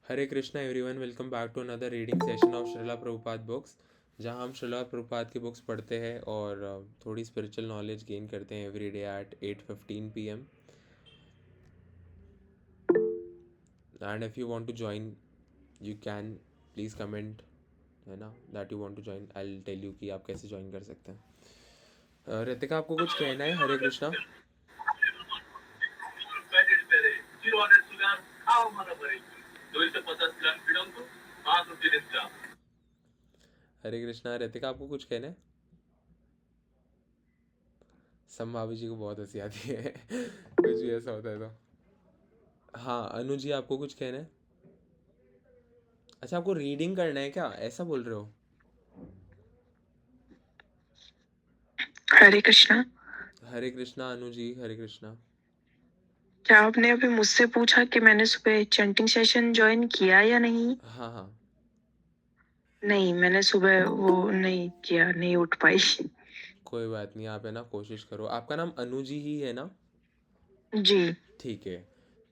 Hare Krishna everyone, welcome back to another reading session of Srila Prabhupada books, जहां हम श्रीला प्रभुपाद की books पढ़ते हैं और थोड़ी स्पिरिचुअल नॉलेज गेन करते हैं every day at 8:15 PM। And if you want to join you can please comment, है ना, that you want to join. I will tell you कि आप कैसे ज्वाइन कर सकते हैं। रितिका, आपको कुछ कहना है? हरे कृष्णा। हरे कृष्णा। रितिका, आपको कुछ कहना है? संभावी जी को बहुत हंसी आती है कुछ भी ऐसा होता है तो। हाँ अनु जी, आपको कुछ कहना है? अच्छा, आपको रीडिंग करना है क्या, ऐसा बोल रहे हो? हरे कृष्णा। हरे कृष्णा अनु जी, हरे कृष्णा। क्या आपने अभी मुझसे पूछा कि मैंने सुबह चैंटिंग सेशन ज्वाइन किया या नहीं? हाँ हाँ। नहीं, मैंने सुबह वो नहीं किया, नहीं उठ पाई। कोई बात नहीं, आप है ना कोशिश करो। आपका नाम अनु जी ही है ना? जी। ठीक है,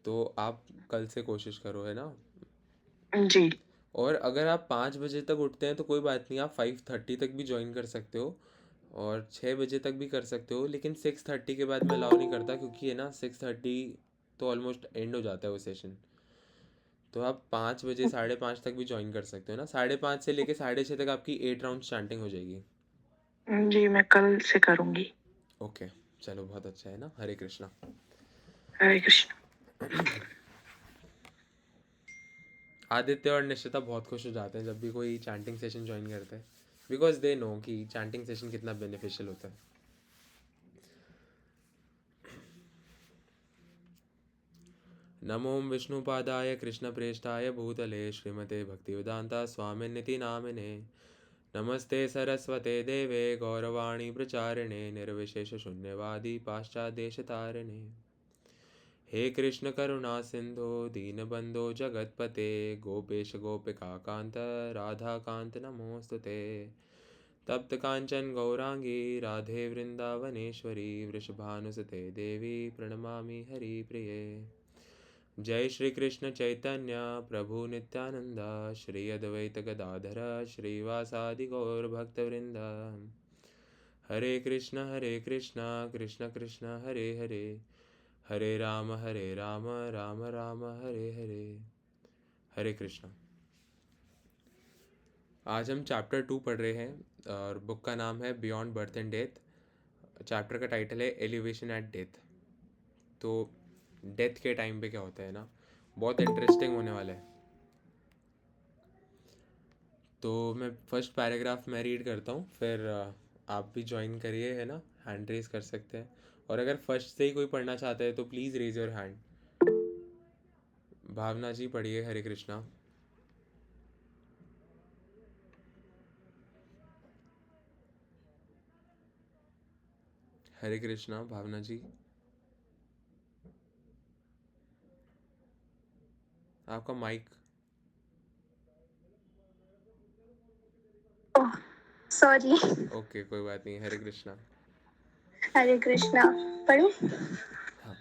तो आप कल से कोशिश करो, है ना। जी। और अगर आप 5 बजे तक उठते हैं तो कोई बात नहीं, आप 5:30 तक भी ज्वाइन कर सकते हो और 6 बजे तक भी कर सकते हो, लेकिन 6:30 के बाद मैं अलाउ नहीं करता, क्योंकि है ना 6:30 तो ऑलमोस्ट एंड हो जाता है वो सेशन। तो आप 5 बजे 5:30 तक भी ज्वाइन कर सकते हो ना। 5:30 से लेके 6:30 तक आपकी 8 राउंड स्टार्टिंग हो जाएगी। जी, मैं कल से करूंगी। ओके, चलो बहुत अच्छा है ना। हरे कृष्णा। हरे कृष्णा। आदित्य और निश्चिता बहुत खुश हो जाते हैं जब भी कोई चैंटिंग सेशन ज्वाइन करते हैं, बिकॉज दे नो कि चैंटिंग सेशन कितना बेनिफिशियल होता है। नमो विष्णुपादाय कृष्णप्रेष्ठाय भूतले श्रीमते भक्तिवेदांता स्वामिनिति नामिने। नमस्ते सरस्वते देवे गौरवाणी प्रचारिणे निर्विशेष शून्यवादी पाश्चादेशतारिणे। हे कृष्ण करुणा सिंधो दीनबंधो जगतपते गोपेश गोपिका कांत राधा कांत नमोस्तुते। तप्त कांचन गौरांगी राधे वृंदावनेश्वरी वृषभानुसुते देवी प्रणमामि हरिप्रिये। जय श्री कृष्ण चैतन्य प्रभु नित्यानंद श्री अद्वैत गदाधर श्रीवासादि गौर भक्तवृंद। हरे कृष्ण कृष्ण कृष्ण हरे हरे, हरे राम राम राम हरे हरे। हरे कृष्णा। आज हम चैप्टर 2 पढ़ रहे हैं और बुक का नाम है beyond birth and death. Chapter का टाइटल है एलिवेशन एट डेथ। तो डेथ के टाइम पे क्या होता है ना, बहुत इंटरेस्टिंग होने वाला है। तो मैं फर्स्ट पैराग्राफ मैं रीड करता हूँ, फिर आप भी ज्वाइन करिए, है ना, हैंड रेज कर सकते हैं। और अगर फर्स्ट से ही कोई पढ़ना चाहता है तो प्लीज़ रेज योर हैंड। भावना जी पढ़िए हरे कृष्णा। हरे कृष्णा भावना जी। आपका माइक। ओह, सॉरी। ओके, कोई बात नहीं। हरे कृष्णा। हरे कृष्णा। पढ़ूं? हाँ।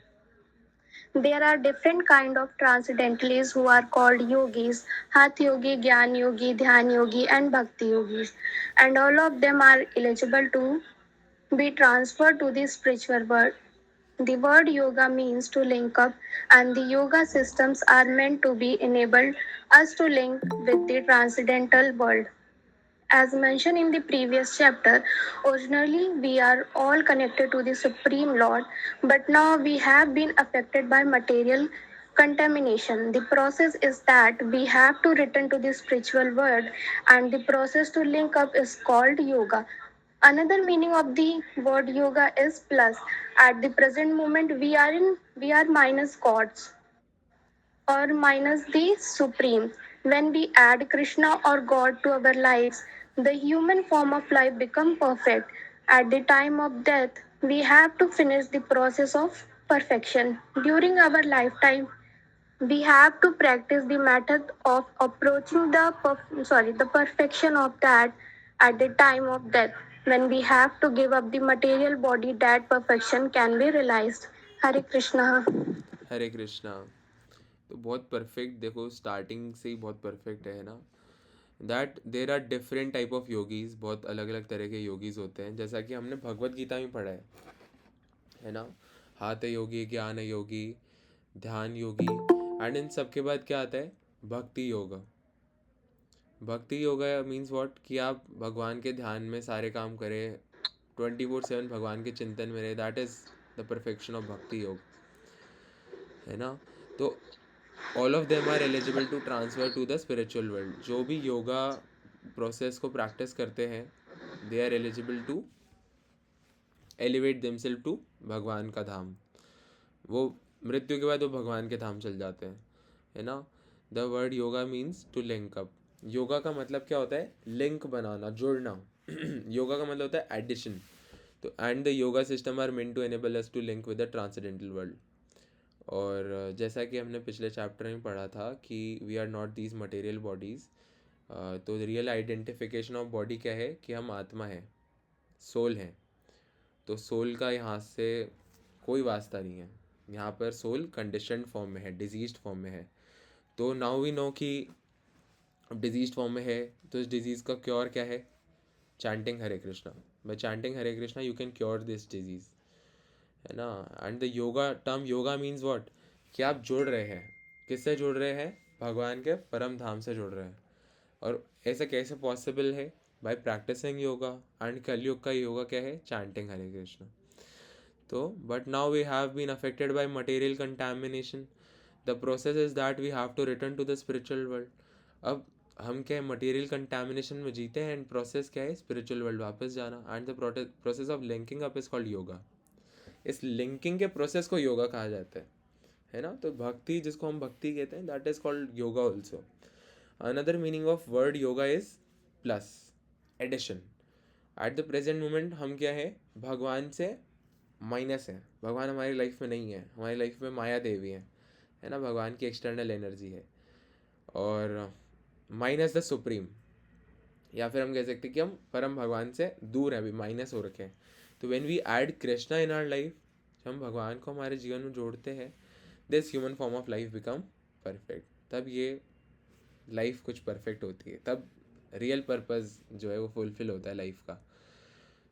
There are different kind of transcendentalists who are called yogis, Hatha yogi, Gyan yogi, Dhyan yogi, and Bhakti yogis, and all of them are eligible to be transferred to the spiritual world. The word yoga means to link up, and the yoga systems are meant to be enabled us to link with the transcendental world. As mentioned in the previous chapter, originally we are all connected to the Supreme Lord, but now we have been affected by material contamination. The process is that we have to return to the spiritual world, and the process to link up is called yoga. Another meaning of the word yoga is plus. At the present moment, we are minus gods or minus the supreme. When we add Krishna or God to our lives, the human form of life becomes perfect. At the time of death, we have to finish the process of perfection. During our lifetime, we have to practice the method of approaching the perfection of that at the time of death. When we have to give up the material body, that perfection can be realized. Hare Krishna. हरे कृष्णा। तो बहुत perfect, देखो starting से ही बहुत perfect है ना। That there are different type of yogis, बहुत अलग अलग तरह के योगीज होते हैं, जैसा कि हमने भगवत गीता में पढ़ा है ना। हाथ योगी, ज्ञान योगी, ध्यान योगी, एंड इन सब के बाद क्या आता है, भक्ति योगा। भक्ति योगा मीन्स व्हाट, कि आप भगवान के ध्यान में सारे काम करें, 24/7 भगवान के चिंतन में रहे, that is the perfection of bhakti yoga, है ना। तो all of them are eligible to transfer to the spiritual world. जो भी योगा प्रोसेस को प्रैक्टिस करते हैं, they are eligible to elevate themselves to Bhagwan का धाम। वो मृत्यु के बाद वो भगवान के धाम चल जाते हैं, है ना। The word yoga means to link up. Yoga का मतलब क्या होता है, लिंक बनाना, जुड़ना। योगा का मतलब होता है एडिशन। तो and the yoga system are meant to enable us to link with the transcendental world. और जैसा कि हमने पिछले चैप्टर में पढ़ा था कि we are not these material bodies. तो रियल आइडेंटिफिकेशन ऑफ बॉडी क्या है, कि हम आत्मा है, सोल है। तो सोल का यहाँ से कोई वास्ता नहीं है, यहाँ पर सोल कंडीशनड फॉर्म में है, डिजीज्ड फॉर्म में है। तो नाउ वी नो कि अब डिजीज्ड फॉर्म में है, तो इस डिजीज़ का क्योर क्या है, chanting Hare Krishna. Bye chanting Hare Krishna you can cure this disease, है ना। And the yoga term yoga means what, कि आप जुड़ रहे हैं, किससे जुड़ रहे हैं, भगवान के परम धाम से जुड़ रहे हैं। और ऐसा कैसे पॉसिबल है, बाय प्रैक्टिसिंग योगा। एंड कलयुग का योगा क्या है, चैंटिंग हरे कृष्णा। तो but now we have been affected by material contamination. The process is that we have to return to the spiritual world. अब हम क्या है, मटेरियल कंटामिनेशन में जीते हैं, एंड प्रोसेस क्या है, स्पिरिचुअल वर्ल्ड वापस जाना। And the process of linking up is called yoga. इस लिंकिंग के प्रोसेस को योगा कहा जाता है ना। तो भक्ति, जिसको हम भक्ति कहते हैं, that is called yoga also. Another meaning of word yoga is plus, addition. At the present moment हम क्या है, भगवान से माइनस है। भगवान हमारी लाइफ में नहीं है, हमारी लाइफ में माया देवी है ना, भगवान की एक्सटर्नल एनर्जी है। और माइनस द सुप्रीम, या फिर हम कह सकते हैं कि हम परम भगवान से दूर हैं, अभी माइनस हो रखे हैं। तो when we add Krishna in our life, जब हम भगवान को हमारे जीवन में जोड़ते हैं, this human form of life become perfect. तब ये लाइफ कुछ परफेक्ट होती है, तब रियल पर्पस जो है वो फुलफिल होता है लाइफ का।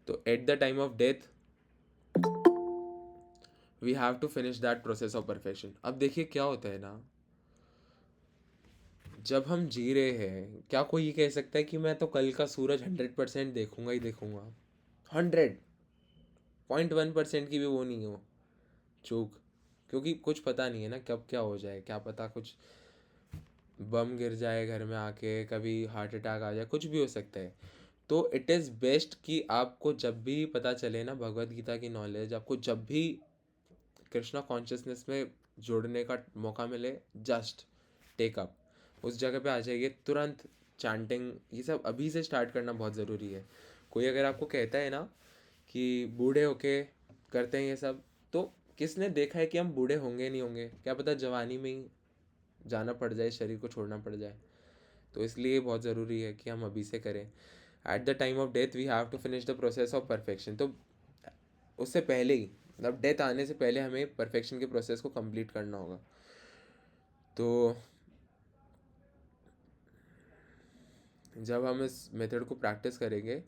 तो at the time of death we have to finish that process of perfection. अब देखिए क्या होता है ना, जब हम जी रहे हैं, क्या कोई ये कह सकता है कि मैं तो कल का सूरज 100% देखूंगा ही देखूंगा। 100.1% की भी वो नहीं हो चूक, क्योंकि कुछ पता नहीं है ना कब क्या हो जाए, क्या पता कुछ बम गिर जाए घर में आके, कभी हार्ट अटैक आ जाए, कुछ भी हो सकता है। तो इट इज़ बेस्ट कि आपको जब भी पता चले ना भगवत गीता की नॉलेज, आपको जब भी कृष्णा कॉन्शियसनेस में जुड़ने का मौका मिले, जस्ट टेक अप, उस जगह पे आ जाइए तुरंत। चैंटिंग ये सब अभी से स्टार्ट करना बहुत ज़रूरी है। कोई अगर आपको कहता है ना कि बूढ़े होके करते हैं ये सब, तो किसने देखा है कि हम बूढ़े होंगे नहीं होंगे, क्या पता जवानी में ही जाना पड़ जाए, शरीर को छोड़ना पड़ जाए। तो इसलिए बहुत ज़रूरी है कि हम अभी से करें। At the time of death we have to finish the process of perfection. तो उससे पहले ही, मतलब डेथ आने से पहले हमें परफेक्शन के प्रोसेस को कंप्लीट करना होगा। तो जब हम इस मेथड को प्रैक्टिस करेंगे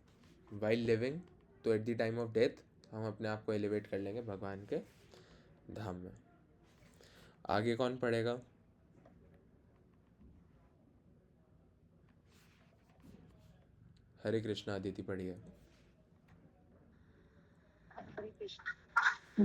वाइल लिविंग, तो at the time of death हम अपने आप को एलिवेट कर लेंगे भगवान के धाम में। आगे कौन पढ़ेगा? हरे कृष्णा, अदिति पढ़िए।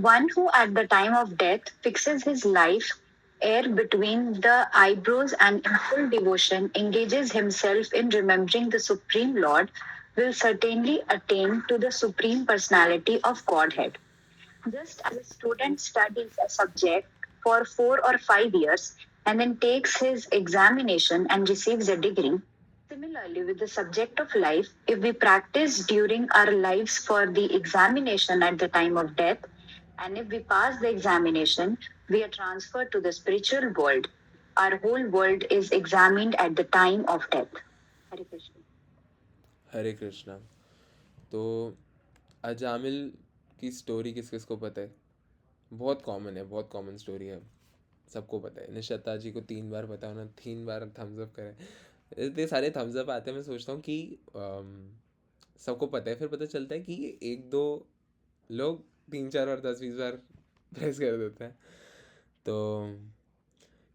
One who at the time of death fixes his life air between the eyebrows and in full devotion engages himself in remembering the Supreme Lord will certainly attain to the Supreme Personality of Godhead. Just as a student studies a subject for 4 or 5 years and then takes his examination and receives a degree, similarly with the subject of life, if we practice during our lives for the examination at the time of death, and if we pass the examination, we are transferred to the spiritual world. Our whole world is examined at the time of death. Hare Krishna. हरे कृष्णा। तो अजामिल की story किस किस को पता है? बहुत common है, बहुत कॉमन स्टोरी है। सबको पता है, निशता जी को 3 बार पता है, उन्होंने 3 बार थम्स अप करे, इतने सारे थम्स अप आते हैं। मैं सोचता हूँ कि सबको पता है, फिर पता चलता है कि 1-2 लोग 3-4 और 10-20 बार प्रेस कर देते हैं। तो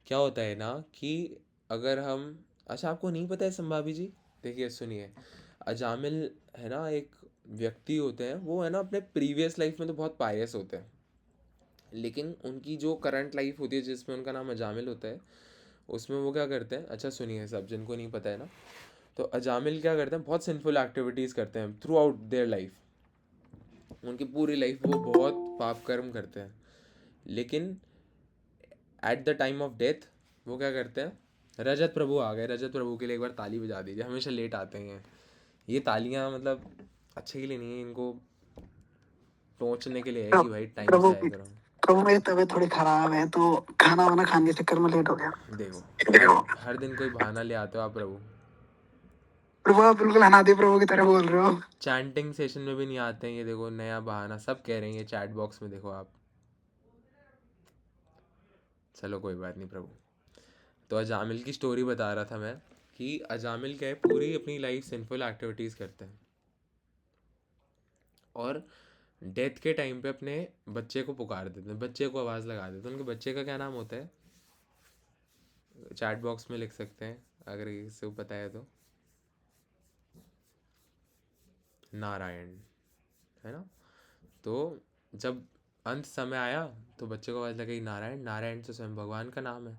क्या होता है ना कि अगर हम, अच्छा आपको नहीं पता है संभावी जी, देखिए सुनिए, अजामिल है ना एक व्यक्ति होते हैं, वो है ना अपने प्रीवियस लाइफ में तो बहुत पायस होते हैं, लेकिन उनकी जो करंट लाइफ होती है जिसमें उनका नाम अजामिल होता है, उसमें वो क्या करते हैं, अच्छा सुनिए सब जिनको नहीं पता है ना, तो अजामिल क्या करते हैं, बहुत सिंफुल एक्टिविटीज़ करते हैं थ्रू आउट देयर लाइफ, उनकी पूरी लाइफ वो बहुत पाप कर्म करते हैं, लेकिन eight the time of death वो क्या करते हैं, रजत प्रभु आ गए, रजत प्रभु के लिए एक बार ताली बजा दीजिए, हमेशा लेट आते हैं ये तालियां, मतलब अच्छे के लिए नहीं है, इनको टोचने के लिए है कि भाई टाइम प्रभु से आया करो। प्रभु मेरी तबीयत थोड़ी खराब है तो खाना वाना खाने के चक्कर में लेट हो गया। देखो हर दिन कोई बहाना ले आते हो आप प्रभु, प्रभु आप बिल्कुल अनादि प्रभु की तरह बोल रहे हो। चैंटिंग सेशन में भी नहीं आते हैं, ये देखो नया बहाना सब कह रहे हैं, ये चैट बॉक्स में देखो आप। चलो कोई बात नहीं प्रभु। तो अजामिल की स्टोरी बता रहा था मैं कि अजामिल क्या है, पूरी अपनी लाइफ सिंफुल एक्टिविटीज़ करते हैं और डेथ के टाइम पे अपने बच्चे को पुकार देते हैं, बच्चे को आवाज़ लगा देते हैं। उनके बच्चे का क्या नाम होता है, चैट बॉक्स में लिख सकते हैं अगर किसी को पता है तो, नारायण, है ना। तो जब अंत समय आया तो बच्चे को आवाज़ लगाई नारायण, नारायण तो स्वयं भगवान का नाम है।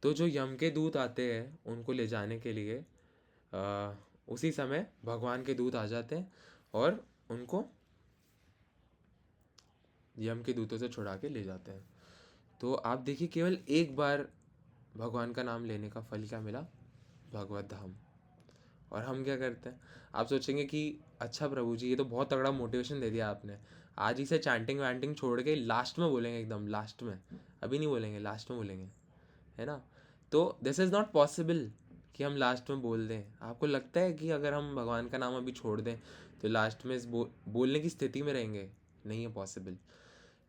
तो जो यम के दूत आते हैं उनको ले जाने के लिए उसी समय भगवान के दूत आ जाते हैं और उनको यम के दूतों से छुड़ा के ले जाते हैं। तो आप देखिए केवल एक बार भगवान का नाम लेने का फल क्या मिला, भगवत धाम। और हम क्या करते हैं, आप सोचेंगे कि अच्छा प्रभु जी ये तो बहुत तगड़ा मोटिवेशन दे दिया आपने, आज ही से चैंटिंग वैंटिंग छोड़ के लास्ट में बोलेंगे, एकदम लास्ट में, अभी नहीं बोलेंगे, लास्ट में बोलेंगे, है ना। तो दिस इज़ नॉट पॉसिबल कि हम लास्ट में बोल दें। आपको लगता है कि अगर हम भगवान का नाम अभी छोड़ दें तो लास्ट में इस बोलने की स्थिति में रहेंगे? नहीं है पॉसिबल,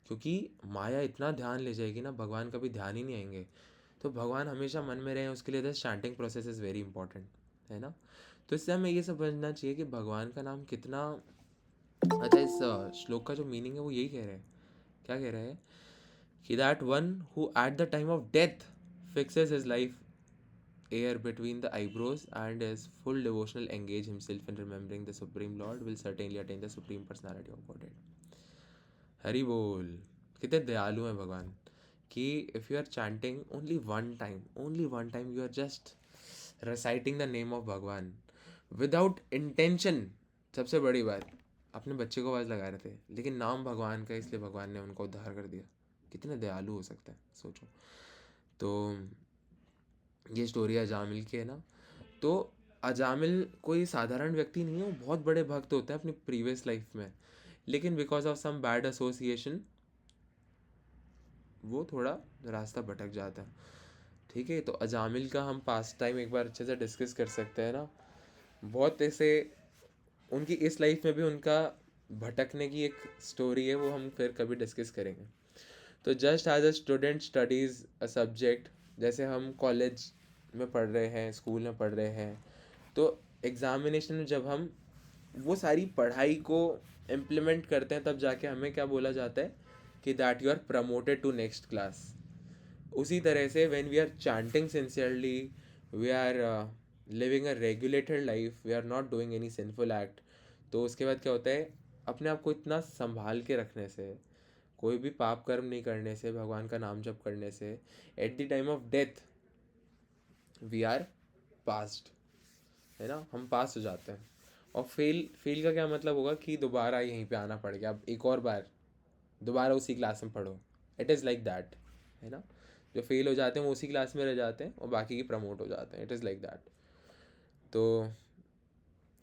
क्योंकि माया इतना ध्यान ले जाएगी ना, भगवान कभी ध्यान ही नहीं आएंगे। तो भगवान हमेशा मन में रहें, उसके लिए this chanting process is very important, है ना। तो इससे हमें ये समझना चाहिए कि भगवान का नाम कितना अच्छा। इस श्लोक का जो मीनिंग है वो यही कह रहे हैं, क्या कह रहे हैं कि that one who eight the time of death fixes his life air between the eyebrows and is full devotional engage himself in remembering the supreme lord will certainly attain the supreme personality of godhead। Hari बोल। कितने दयालु हैं भगवान कि if you are chanting only one time you are just reciting the name of Bhagwan without intention. सबसे बड़ी बात, अपने बच्चे को आवाज़ लगा रहे थे लेकिन नाम भगवान का, इसलिए भगवान ने उनको उद्धार कर दिया। कितने दयालु हो सकता है सोचो। तो ये स्टोरी अजामिल की है ना। तो अजामिल कोई साधारण व्यक्ति नहीं है, वो बहुत बड़े भक्त होते हैं अपनी प्रीवियस लाइफ में, लेकिन because of some bad association वो थोड़ा रास्ता भटक जाता है। ठीक है, तो अजामिल का हम पास्ट टाइम एक बार अच्छे से डिस्कस कर सकते हैं ना। बहुत ऐसे उनकी इस लाइफ में भी उनका भटकने की एक स्टोरी है, वो हम फिर कभी डिस्कस करेंगे। तो just as a student studies a subject, जैसे हम कॉलेज में पढ़ रहे हैं, स्कूल में पढ़ रहे हैं, तो एग्ज़ामिनेशन में जब हम वो सारी पढ़ाई को इम्प्लीमेंट करते हैं तब जाके हमें क्या बोला जाता है कि that you are promoted to next class. उसी तरह से when we are chanting sincerely, we are living a regulated life, we are not doing any sinful act, तो उसके बाद क्या होता है, अपने आप को इतना संभाल के रखने से, कोई भी पाप कर्म नहीं करने से, भगवान का नाम जप करने से, at the time of death we are passed, है ना, हम पास हो जाते हैं। और फेल का क्या मतलब होगा कि दोबारा यहीं पे आना पड़ गया, अब एक और बार दोबारा उसी क्लास में पढ़ो। इट इज़ लाइक दैट, है ना। जो फेल हो जाते हैं वो उसी क्लास में रह जाते हैं और बाकी की प्रमोट हो जाते हैं। It is like that. तो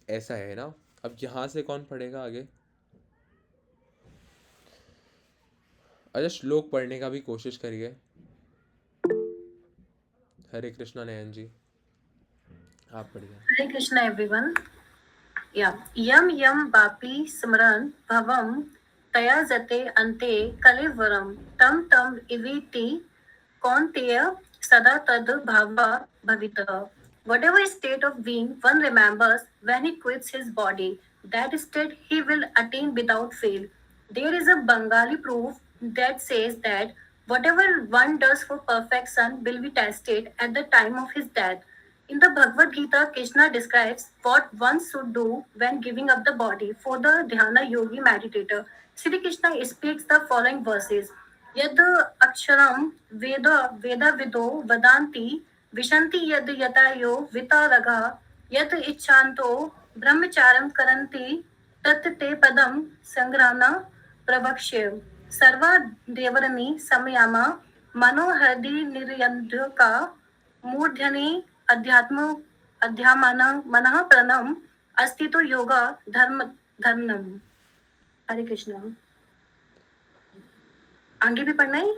ऐसा है ना। अब यहाँ से कौन पढ़ेगा आगे? अच्छा, श्लोक पढ़ने का भी कोशिश करिए। हरे कृष्णा नयन जी, आप पढ़िए। Hare Krishna, everyone. Yeah. Yam yam vapi smran bhavam taya jate ante kalevaram tam tam iviti Kaunteya sada tad bhava bhavitah. Whatever state of being one remembers when he quits his body, that state he will attain without fail. There is a Bengali proof that says that whatever one does for perfection will be tested at the time of his death. In the Bhagavad Gita, Krishna describes what one should do when giving up the body for the dhyana yogi meditator. Sri Krishna speaks the following verses. यद अक्षरम वेद वेद विदो वदान्ति विशन्ति यद यतायो वितारगा यद इच्छान्तो ब्रह्मचारं करन्ति तत् ते पदं संग्रहण प्रवक्ष्ये सर्वा देवरनि समयामा मनोहृदि निर्यन्धका मूर्धनि अध्यात्म अध्यामान मनः प्रणम अस्तित्व योगा धर्मनम। हरे कृष्णा। आगे भी पढ़ना है।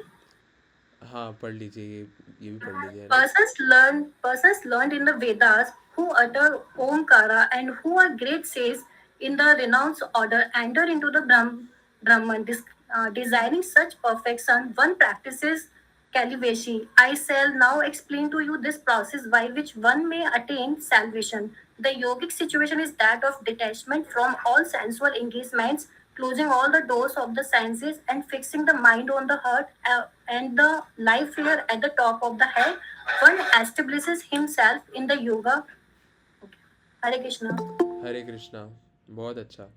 हाँ पढ़ लीजिए, ये भी पढ़ लीजिए, है ना? Persons learned in the Vedas who utter Omkara and who are great sages in the renounced order enter into the Brahman. Desiring such perfection, one practices Kaliveshi. I shall now explain to you this process by which one may attain salvation. The yogic situation is that of detachment from all sensual engagements, closing all the doors of the senses and fixing the mind on the heart and the life here at the top of the head. One establishes himself in the yoga. Okay. Hare Krishna. हरे कृष्णा, बहुत अच्छा।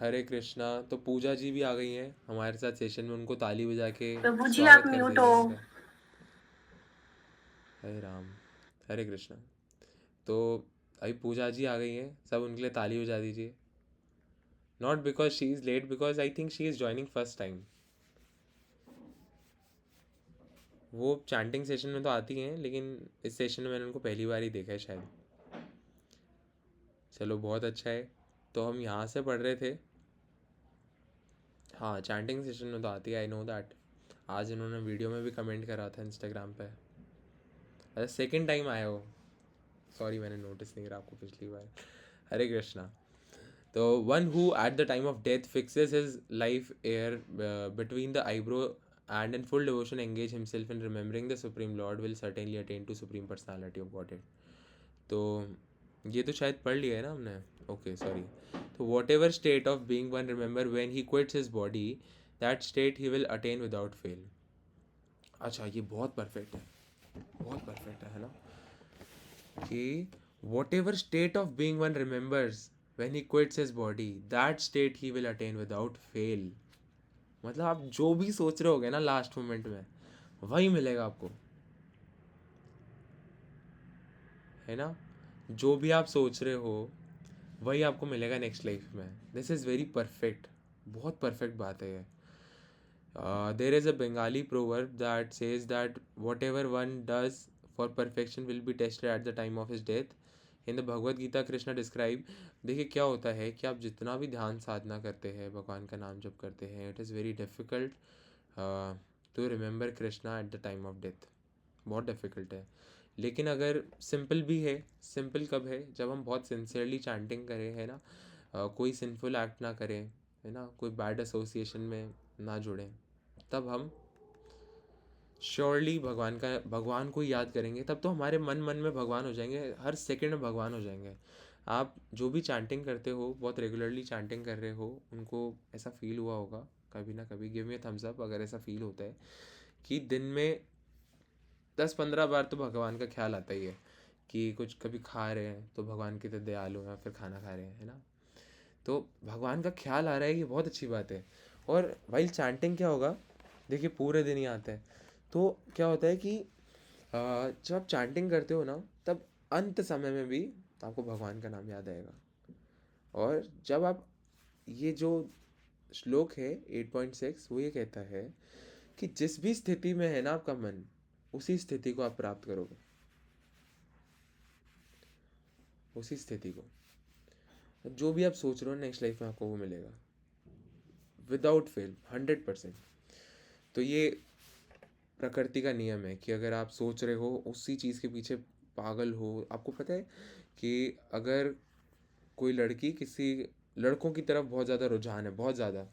हरे कृष्णा। तो पूजा जी भी आ गई हैं हमारे साथ session में, उनको ताली बजा के प्रभु जी स्वागत आप कर म्यूट दीजिए हो। उनका। हरे राम, हरे कृष्णा। तो अभी पूजा जी आ गई हैं, सब उनके लिए ताली बजा दीजिए। Not because she is late, because I think she is joining first time. वो चैंटिंग सेशन में तो आती हैं, लेकिन इस सेशन में मैंने उनको पहली बार ही देखा है शायद। चलो बहुत अच्छा है। तो हम यहाँ से पढ़ रहे थे। हाँ चैंटिंग सेशन में तो आती है, आई नो दैट। आज इन्होंने वीडियो में भी कमेंट करा था इंस्टाग्राम पे। अच्छा सेकेंड टाइम आए हो, सॉरी मैंने नोटिस नहीं करा आपको पिछली बार। हरे कृष्णा। तो one who eight the time of death fixes his life air between the eyebrow and in full devotion engage himself in remembering the supreme lord will certainly attain to supreme personality of godhead. तो ये तो शायद पढ़ लिया है ना हमने, okay sorry. तो what ever state of being one remember when he quits his body that state he will attain without fail. अच्छा ये बहुत परफेक्ट है, बहुत परफेक्ट है ना, कि what ever state of being one remembers when he quits his body that state he will attain without fail. मतलब आप जो भी सोच रहे होगे ना लास्ट मोमेंट में, वही मिलेगा आपको, है ना? जो भी आप सोच रहे हो वही आपको मिलेगा नेक्स्ट लाइफ में। दिस इज़ वेरी परफेक्ट, बहुत परफेक्ट बात है ये। There is a Bengali proverb that says that whatever one does for perfection will be tested at the time of his death. In the Bhagavad Gita Krishna describe, देखिए क्या होता है कि आप जितना भी ध्यान साधना करते हैं, भगवान का नाम जप करते हैं, it is very difficult to remember Krishna at the time of death. बहुत डिफ़िकल्ट है। लेकिन अगर सिंपल भी है, सिंपल कब है? जब हम बहुत सिंसियरली चैंटिंग करें, है ना, कोई सिंफुल एक्ट ना करें, है ना, कोई बैड एसोसिएशन में ना जुड़ें, तब हम श्योरली भगवान को याद करेंगे। तब तो हमारे मन में भगवान हो जाएंगे, हर सेकंड में भगवान हो जाएंगे। आप जो भी चैंटिंग करते हो, बहुत रेगुलरली चैंटिंग कर रहे हो, उनको ऐसा फील हुआ होगा कभी ना कभी, गिव मी थम्स अप अगर ऐसा फील होता है कि दिन में 10-15 बार तो भगवान का ख्याल आता ही है, कि कुछ कभी खा रहे हैं तो भगवान कितने दयालु हैं, फिर खाना खा रहे हैं, है ना, तो भगवान का ख्याल आ रहा है, ये बहुत अच्छी बात है। और वाइल चैंटिंग क्या होगा, देखिए पूरे दिन ही आता है। तो क्या होता है कि जब आप चैंटिंग करते हो ना, तब अंत समय में भी आपको भगवान का नाम याद आएगा। और जब आप, ये जो श्लोक है 8.6 वो ये कहता है कि जिस भी स्थिति में है ना आपका मन, उसी स्थिति को आप प्राप्त करोगे, उसी स्थिति को। जो भी आप सोच रहे हो नेक्स्ट लाइफ में आपको वो मिलेगा विदाउट फेल, 100%। तो ये प्रकृति का नियम है कि अगर आप सोच रहे हो, उसी चीज़ के पीछे पागल हो। आपको पता है कि अगर कोई लड़की, किसी लड़कों की तरफ बहुत ज़्यादा रुझान है, बहुत ज़्यादा,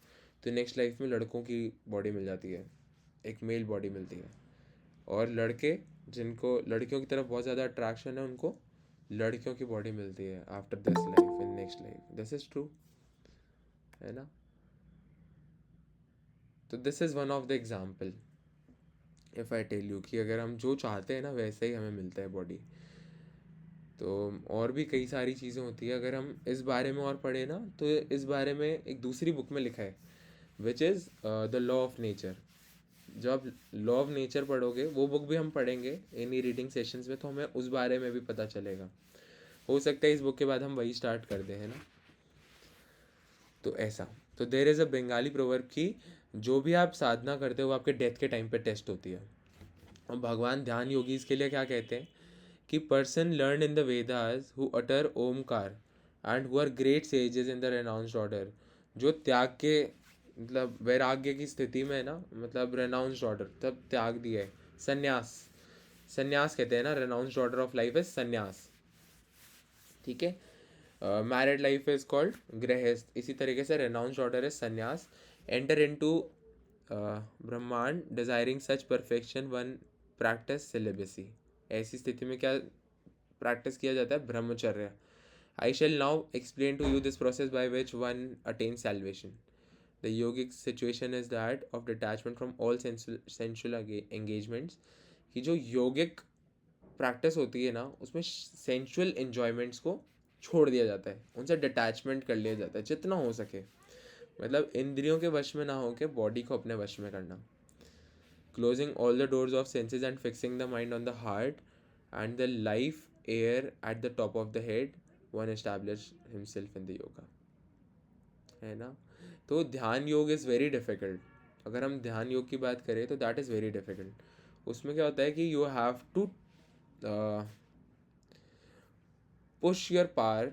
तो नेक्स्ट लाइफ में लड़कों की बॉडी मिल जाती है, एक मेल बॉडी मिलती है, और लड़के जिनको लड़कियों की तरफ बहुत ज़्यादा अट्रैक्शन है उनको लड़कियों की बॉडी मिलती है after this life, in next life. This is true, है ना। तो this is one of the example if I tell you कि अगर हम जो चाहते हैं ना वैसे ही हमें मिलता है बॉडी। तो और भी कई सारी चीज़ें होती है, अगर हम इस बारे में और पढ़े ना तो इस बारे में एक दूसरी बुक में लिखा है which is the law of nature. जब आप लॉ ऑफ नेचर पढ़ोगे, वो बुक भी हम पढ़ेंगे इन्हीं रीडिंग सेशंस में, तो हमें उस बारे में भी पता चलेगा। हो सकता है इस बुक के बाद हम वही स्टार्ट कर दें, है ना। तो ऐसा, तो देर इज़ अ बंगाली प्रोवर्ब की जो भी आप साधना करते हो वो आपके डेथ के टाइम पे टेस्ट होती है। और भगवान ध्यान योगीज के लिए क्या कहते हैं कि person learn in the Vedas who utter Omkar and who are great sages in the renounced order. जो त्याग के मतलब वैराग्य की स्थिति में है ना, मतलब रेनाउंस्ड ऑर्डर तब त्याग दिया है, संन्यास, संन्यास कहते हैं ना, रेनाउंस्ड ऑर्डर ऑफ लाइफ इज संन्यास, ठीक है। मैरिड लाइफ इज कॉल्ड गृहस्थ, इसी तरीके से renounced order is sannyas. Enter into brahmanda desiring such perfection one practice celibacy. ऐसी स्थिति में क्या प्रैक्टिस किया जाता है? ब्रह्मचर्य। I shall now explain to you this process by which one attain salvation. The yogic situation is that of detachment from all sensual engagements. कि जो योगिक प्रैक्टिस होती है ना उसमें सेंसुअल एन्जॉयमेंट्स को छोड़ दिया जाता है, उनसे डिटैचमेंट कर लिया जाता है जितना हो सके, मतलब इंद्रियों के वश में ना हो के बॉडी को अपने वश में करना। Closing all the doors of senses and fixing the mind on the heart and the life air at the top of the head, one establish himself in the yoga, है ना। तो ध्यान योग इज़ वेरी डिफ़िकल्ट। अगर हम ध्यान योग की बात करें तो दैट इज़ वेरी डिफ़िकल्ट। उसमें क्या होता है कि you have to push your power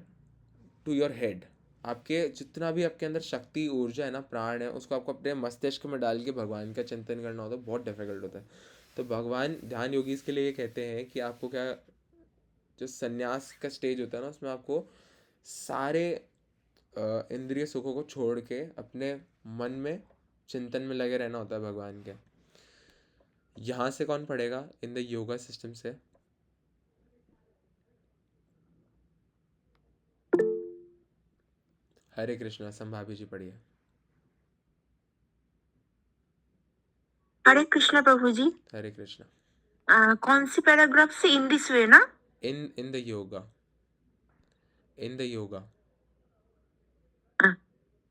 to your head. आपके जितना भी आपके अंदर शक्ति ऊर्जा है ना, प्राण है, उसको आपको अपने मस्तिष्क में डाल के भगवान का चिंतन करना होता है, बहुत डिफिकल्ट होता है। तो भगवान ध्यान योगीज के लिए ये कहते हैं कि आपको क्या, जो संन्यास का स्टेज होता है ना उसमें आपको सारे इंद्रिय सुखों को छोड़ के अपने मन में चिंतन में लगे रहना होता है भगवान के। यहाँ से कौन पढ़ेगा? इन द योगा सिस्टम से। हरे कृष्णा, संभाभी जी पढ़िए। हरे कृष्णा प्रभु जी। हरे कृष्णा। कौन सी पैराग्राफ से? इन दिस वे ना? इन the yoga, in the yoga.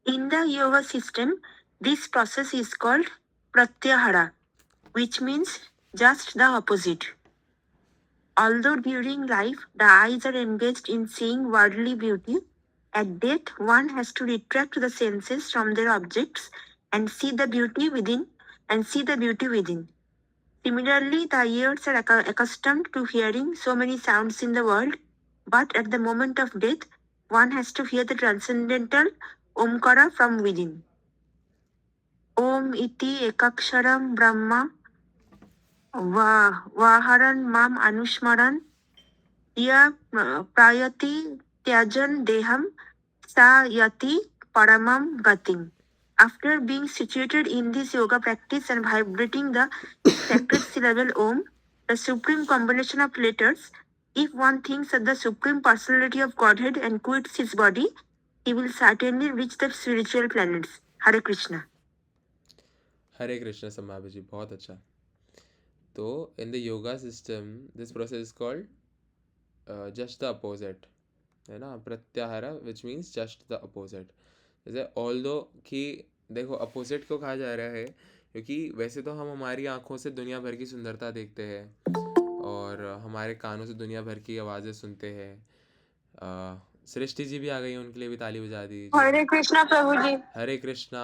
In the yoga system, this process is called pratyahara, which means just the opposite. Although during life the eyes are engaged in seeing worldly beauty, at death one has to retract the senses from their objects and see the beauty within. Similarly, the ears are accustomed to hearing so many sounds in the world, but at the moment of death, one has to hear the transcendental Omkara from within. Om iti ekaksharam brahma vaharan mam anushmaran ya prayati tyajan deham sa yati paramam gatim. After being situated in this yoga practice and vibrating the sacred syllable Om, the supreme combination of letters, if one thinks of the supreme personality of Godhead and quits his body, he will certainly reach the spiritual planets. Hare Krishna. हरे कृष्णा संभाभी जी, बहुत अच्छा। तो इन the yoga system this process is called just the opposite, है ना, प्रत्याहार, which means just the opposite. जैसे all दो कि देखो अपोजिट क्यों कहा जा रहा है, क्योंकि वैसे तो हम हमारी आँखों से दुनिया भर की सुंदरता देखते हैं और हमारे कानों से दुनिया भर की आवाज़ें सुनते हैं। सृष्टि जी भी आ गई हैं, उनके लिए भी ताली बजा दीजिए। हरे कृष्णा प्रभु जी। हरे कृष्णा।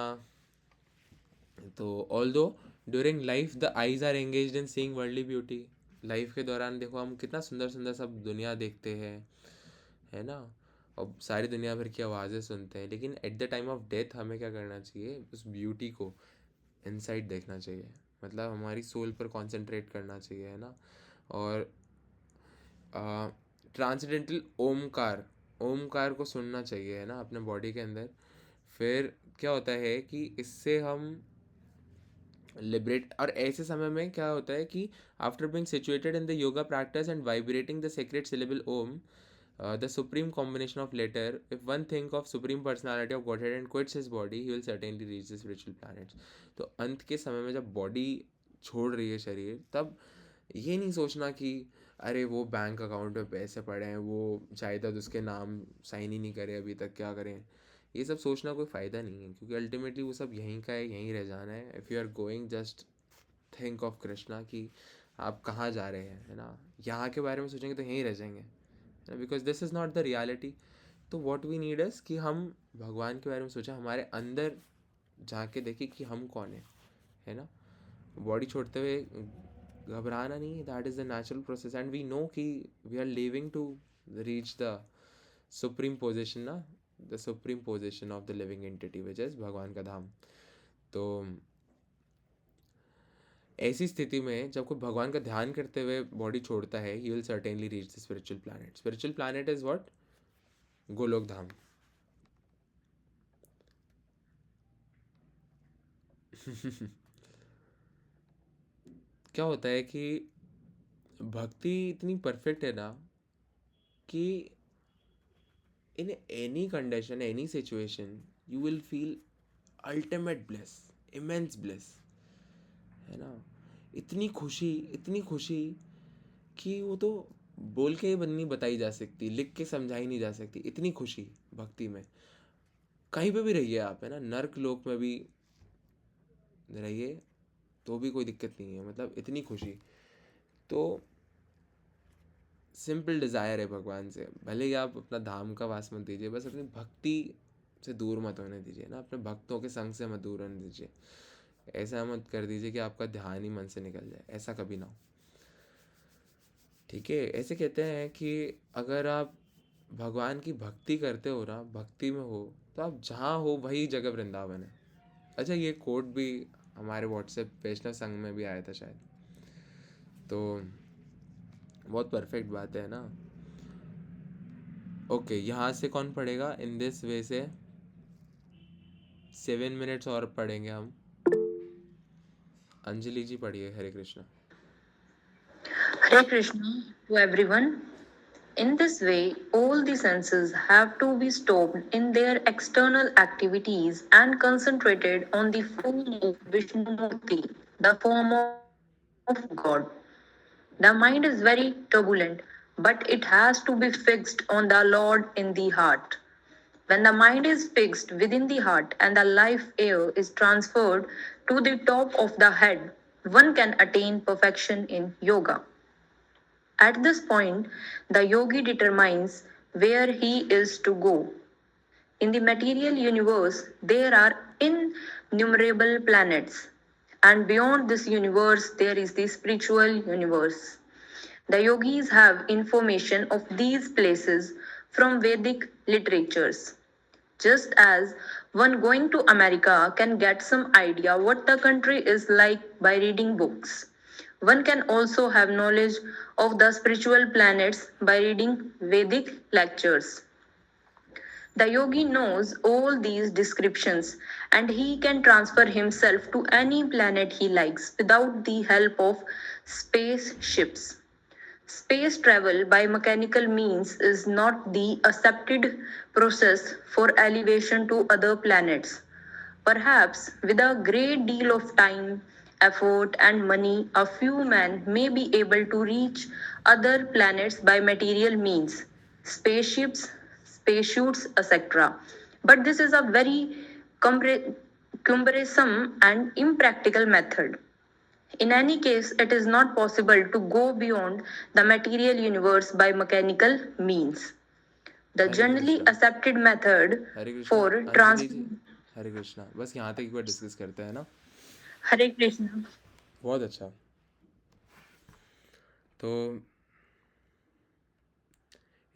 तो although during life the eyes are engaged in seeing worldly beauty. Life के दौरान देखो हम कितना सुंदर सुंदर सब दुनिया देखते हैं, है ना, और सारी दुनिया भर की आवाज़ें सुनते हैं, लेकिन eight the time of death हमें क्या करना चाहिए? उस ब्यूटी को इनसाइड देखना चाहिए, मतलब हमारी सोल पर कॉन्सेंट्रेट करना चाहिए, है ना। और ट्रांसडेंटल ओमकार, ओमकार को सुनना चाहिए, है ना, अपने बॉडी के अंदर। फिर क्या होता है कि इससे हम लिबरेट, और ऐसे समय में क्या होता है कि after being situated in the yoga practice and vibrating the sacred syllable Om, the supreme combination of later, if one think of supreme personality of Godhead and quits his body, he will certainly reach the spiritual planets. तो अंत के समय में जब body छोड़ रही है शरीर, तब ये नहीं सोचना कि अरे वो बैंक अकाउंट में पैसे पड़े हैं, वो जायदाद उसके नाम साइन ही नहीं करे अभी तक, क्या करें। ये सब सोचना कोई फ़ायदा नहीं है, क्योंकि अल्टीमेटली वो सब यहीं का है, यहीं रह जाना है। If you are going, just think of Krishna कि आप कहाँ जा रहे हैं, है ना। यहाँ के बारे में सोचेंगे तो यहीं रह जाएंगे, because this is not the reality. तो वॉट वी नीड इज़ कि हम भगवान के बारे में सोचें, हमारे अंदर जाके देखें कि हम कौन है ना। बॉडी छोड़ते हुए घबराना नहीं, that is the natural process, and we know कि we are living to reach the supreme position ना, the supreme position of the living entity which is भगवान का धाम। तो ऐसी स्थिति में जब कोई भगवान का ध्यान करते हुए बॉडी छोड़ता है, he will certainly reach the spiritual planet. Spiritual planet is what? Golok धाम। क्या होता है कि भक्ति इतनी परफेक्ट है ना कि in any condition, any situation, you will feel ultimate bliss, immense bliss, है ना। इतनी खुशी कि वो तो बोल के नहीं बताई जा सकती, लिख के समझाई नहीं जा सकती। इतनी खुशी भक्ति में, कहीं पे भी रहिए आप, है ना, नर्क लोक में भी रहिए तो भी कोई दिक्कत नहीं है, मतलब इतनी खुशी। तो सिंपल डिज़ायर है भगवान से, भले ही आप अपना धाम का वास मत दीजिए, बस अपनी भक्ति से दूर मत होने दीजिए ना, अपने भक्तों के संग से मत दूर होने दीजिए। ऐसा मत कर दीजिए कि आपका ध्यान ही मन से निकल जाए, ऐसा कभी ना हो, ठीक है। ऐसे कहते हैं कि अगर आप भगवान की भक्ति करते हो ना, भक्ति में हो, तो आप जहाँ हो वही जगह वृंदावन है। अच्छा, ये कोट भी हमारे व्हाट्सएप वैष्णव संघ में भी आया था शायद, तो बहुत परफेक्ट बात है ना। ओके, यहाँ से कौन पढ़ेगा? इन दिस वे से 7 मिनट्स और पढ़ेंगे हम। अंजलि जी पढ़िए। हरे Krishna. Hare Krishna to everyone. In this way, all the senses have to be stopped in their external activities and concentrated on the form of Vishnumurti, the form of God. The mind is very turbulent, but it has to be fixed on the Lord in the heart. When the mind is fixed within the heart and the life air is transferred to the top of the head, one can attain perfection in yoga. At this point, the yogi determines where he is to go. In the material universe, there are innumerable planets, and beyond this universe, there is the spiritual universe. The yogis have information of these places from Vedic literatures. Just as one going to America can get some idea what the country is like by reading books, one can also have knowledge of the spiritual planets by reading Vedic lectures. The yogi knows all these descriptions and he can transfer himself to any planet he likes without the help of spaceships. Space travel by mechanical means is not the accepted process for elevation to other planets. Perhaps with a great deal of time, effort, and money, a few men may be able to reach other planets by material means, spaceships, spacesuits, etc. But this is a very cumbersome and impractical method. In any case, it is not possible to go beyond the material universe by mechanical means. The Hare generally Krishna. accepted method Hare Krishna. for Anjali जी, हरे कृष्णा। बस यहाँ तक एक बार discuss करते हैं ना। Hare Krishna. बहुत अच्छा। तो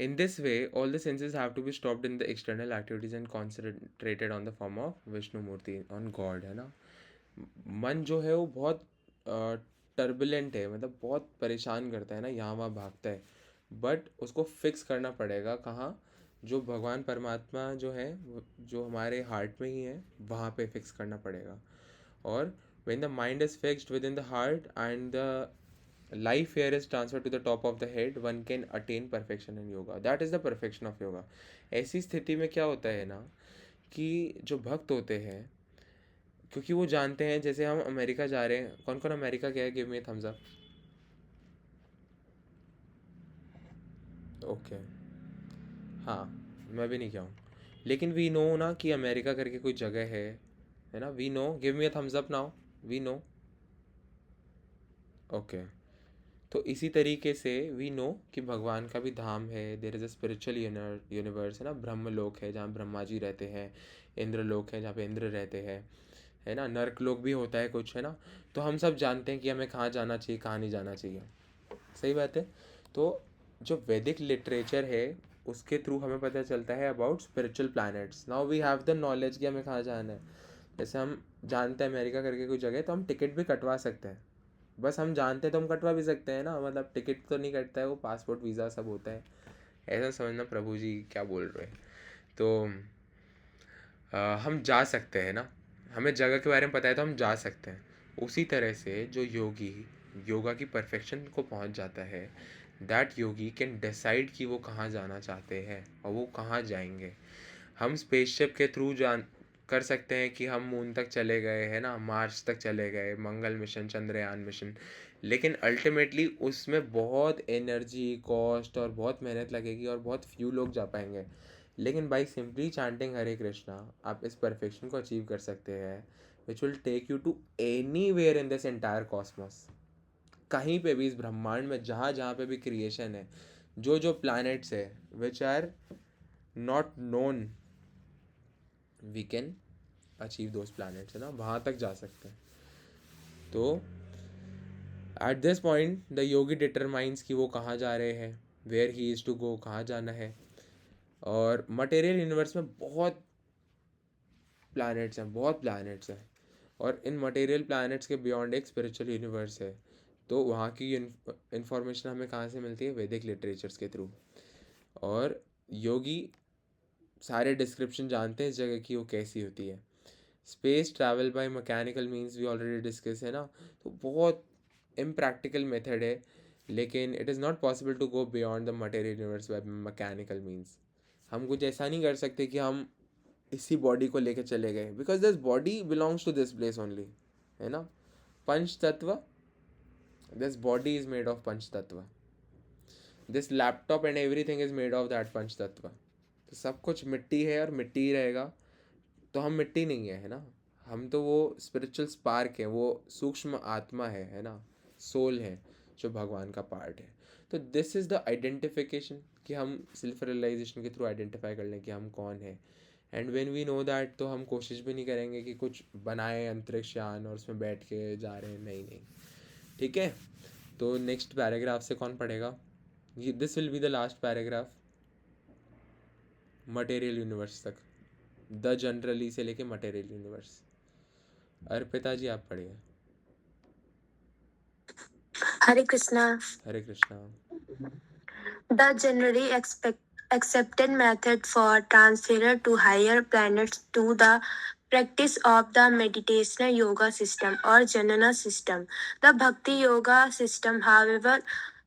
in this way, all the senses have to be stopped in the external activities and concentrated on the form of Vishnu Murti, on God, है ना। मन जो है वो बहुत टर्बुलेंट है, मतलब बहुत परेशान करता है ना, यहाँ वहाँ भागता है, बट उसको फिक्स करना पड़ेगा कहाँ? जो भगवान परमात्मा जो है जो हमारे हार्ट में ही है वहाँ पे फिक्स करना पड़ेगा। और when the mind is fixed within the heart and the life here is transferred to the top of the head, one can attain perfection in yoga. That is the perfection of yoga. ऐसी स्थिति में क्या होता है ना कि जो भक्त होते हैं, क्योंकि वो जानते हैं, जैसे हम अमेरिका जा रहे हैं, कौन कौन अमेरिका गया है, give me thumbs up. Okay, हाँ, मैं भी नहीं गया हूँ, लेकिन वी नो ना कि अमेरिका करके कोई जगह है ना, we know, give me a thumbs up now, we know. Okay, तो इसी तरीके से वी नो कि भगवान का भी धाम है, there is a spiritual universe, है ना, ब्रह्म लोक है जहाँ ब्रह्मा जी रहते हैं, इंद्र लोक है जहाँ पे इंद्र रहते हैं, है ना, नर्क लोक भी होता है कुछ, है ना। तो हम सब जानते हैं कि हमें कहाँ जाना चाहिए, कहाँ नहीं जाना चाहिए, सही बात है। तो जो वैदिक लिटरेचर है उसके थ्रू हमें पता चलता है about spiritual planets. Now we have the knowledge कि हमें कहाँ जाना है। जैसे हम जानते हैं अमेरिका करके कोई जगह है तो हम टिकट भी कटवा सकते हैं, बस हम जानते हैं तो हम कटवा भी सकते हैं ना, मतलब टिकट तो नहीं कटता है, वो पासपोर्ट वीज़ा सब होता है, ऐसा समझना। प्रभु जी क्या बोल रहे हैं। तो हम जा सकते हैं ना, हमें जगह के बारे में पता है तो हम जा सकते हैं। उसी तरह से जो योगी योगा की परफेक्शन को पहुंच जाता है, दैट योगी कैन डिसाइड कि वो कहाँ जाना चाहते हैं और वो कहाँ जाएंगे। हम स्पेसशिप के थ्रू जान कर सकते हैं कि हम मून तक चले गए, है ना, मार्स तक चले गए, मंगल मिशन, चंद्रयान मिशन, लेकिन अल्टीमेटली उसमें बहुत एनर्जी, कॉस्ट और बहुत मेहनत लगेगी और बहुत फ्यू लोग जा पाएंगे। लेकिन by simply chanting Hare Krishna आप इस परफेक्शन को अचीव कर सकते हैं, which will take you to anywhere in this entire cosmos. कहीं पे भी इस ब्रह्मांड में जहाँ जहाँ पे भी क्रिएशन है, जो जो प्लैनेट्स है which are not known, we can achieve those planets, है ना, वहाँ तक जा सकते हैं। तो at this point the yogi determines कि वो कहाँ जा रहे हैं, where he is to go, कहाँ जाना है। और मटेरियल यूनिवर्स में बहुत प्लैनेट्स हैं, बहुत प्लैनेट्स हैं, और इन मटेरियल प्लैनेट्स के बियॉन्ड एक स्पिरिचुअल यूनिवर्स है। तो वहाँ की इंफॉर्मेशन हमें कहाँ से मिलती है, वैदिक लिटरेचर्स के थ्रू। और योगी सारे डिस्क्रिप्शन जानते हैं इस जगह की वो कैसी होती है। Space travel by mechanical means we already discuss, है ना, तो बहुत इम्प्रैक्टिकल मेथड है, लेकिन it is not possible to go beyond the material universe by mechanical means. हम कुछ ऐसा नहीं कर सकते कि हम इसी बॉडी को लेके चले गए, because this body belongs to this place only, है ना। पंच तत्व, this body is made of panch तत्व, this laptop and everything is made of that panch tattva. तो सब कुछ मिट्टी है और मिट्टी ही रहेगा, तो हम मिट्टी नहीं है ना, हम तो वो स्पिरिचुअल स्पार्क है, वो सूक्ष्म आत्मा है ना, सोल है जो भगवान का पार्ट है। तो दिस इज़ द आइडेंटिफिकेशन कि हम सेल्फ रियलाइजेशन के थ्रू आइडेंटिफाई कर लें कि हम कौन है। And when we know that, तो हम कोशिश भी नहीं करेंगे कि कुछ बनाए अंतरिक्ष यान और उसमें बैठ के जा रहे हैं, नहीं नहीं, ठीक है। तो नेक्स्ट पैराग्राफ से कौन पढ़ेगा, ये this will be the last paragraph material universe तक, द जनरली से लेके मटेरियल यूनिवर्स। अर्पिता जी आप पढ़िए। Hare Krishna. Hare Krishna. The generally accepted method for transfer to higher planets to the practice of the meditational yoga system or jnana system. The bhakti yoga system, however,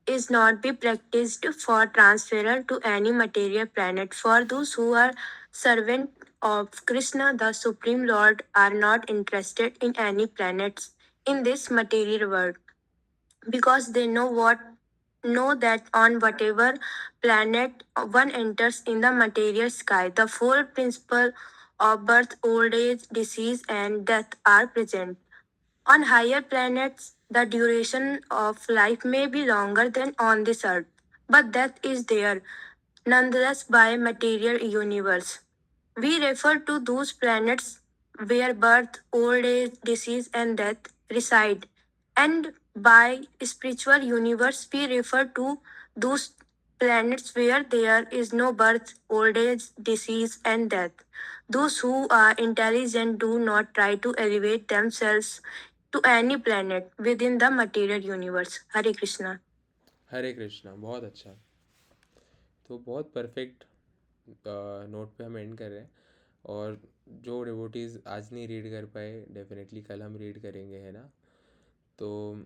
is not be practiced for transfer to any material planet. For those who are servant of Krishna, the Supreme Lord, are not interested in any planets in this material world, because they know that on whatever planet one enters in the material sky, the four principles of birth, old age, disease, and death are present. On higher planets, the duration of life may be longer than on this earth, but death is there nonetheless by material universe. We refer to those planets where birth, old age, disease, and death reside. And by spiritual universe, we refer to those planets where there is no birth, old age, disease, and death. Those who are intelligent do not try to elevate themselves to any planet within the material universe. Hare Krishna. हरे कृष्णा, बहुत अच्छा। तो बहुत perfect note पे हम and कर रहे हैं। और जो डिवोटीज़ आज नहीं रीड कर पाए, डेफिनेटली कल हम रीड करेंगे, है ना। तो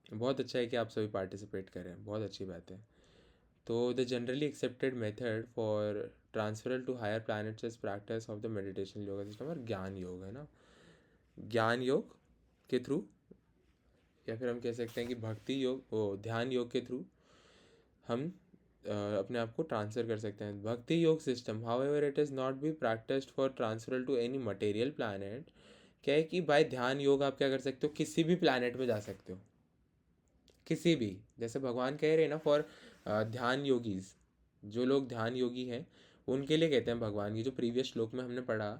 बहुत अच्छा है कि आप सभी पार्टिसिपेट करें, बहुत अच्छी बात है। तो the generally accepted method for transferal to higher planets is practice of the meditation yoga system, और ज्ञान योग, है ना। ज्ञान योग के थ्रू, या फिर हम कह सकते हैं कि भक्ति योग, ओ ध्यान योग के थ्रू हम अपने आप को ट्रांसफ़र कर सकते हैं। Bhakti yoga system however it is not be practised for transferal to any material planet. क्या है कि बाय ध्यान योग आप क्या कर सकते हो, किसी भी प्लैनेट में जा सकते हो, किसी भी। जैसे भगवान कह रहे हैं ना, फॉर ध्यान योगीज, जो लोग ध्यान योगी हैं उनके लिए कहते हैं भगवान। की जो प्रीवियस श्लोक में हमने पढ़ा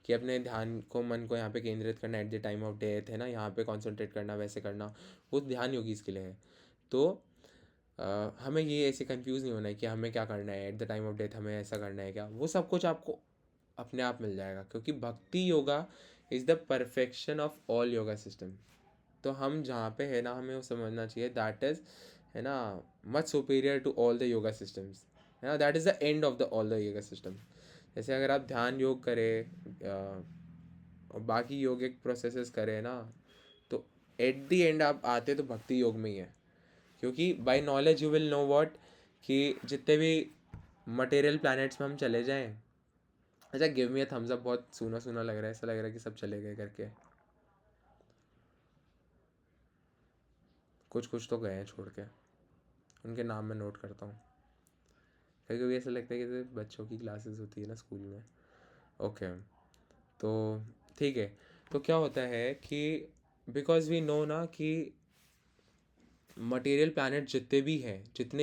कि अपने ध्यान को, मन को यहाँ पे केंद्रित करना eight the time of death, है ना, यहाँ पे कॉन्सेंट्रेट करना, वैसे करना, वो ध्यान योगीज के लिए है। तो हमें ये ऐसे कंफ्यूज नहीं होना है कि हमें क्या करना है eight the time of death, हमें ऐसा करना है क्या, वो सब कुछ आपको अपने आप मिल जाएगा, क्योंकि भक्ति yoga is the perfection of all yoga system. तो हम जहाँ पे है ना, हमें वो समझना चाहिए दैट इज़, है ना, much superior to all the yoga systems, है ना, that is the end of the all the yoga system. जैसे अगर आप ध्यान योग करें और बाकी योगिक प्रोसेसेस करें ना, तो एट द एंड आप आते तो भक्ति योग में ही है। क्योंकि by knowledge you will know what, कि जितने भी मटेरियल प्लैनेट्स में हम चले जाएं, अच्छा give me a thumbs up, बहुत सूना सूना लग रहा है, ऐसा लग रहा है कि सब चले गए करके, कुछ कुछ तो गए हैं छोड़ के, उनके नाम मैं नोट करता हूँ। कभी कभी ऐसा लगता है कि बच्चों की क्लासेस होती है ना स्कूल में। ओके, तो ठीक है। तो क्या होता है कि बिकॉज वी नो ना कि मटेरियल प्लैनेट जितने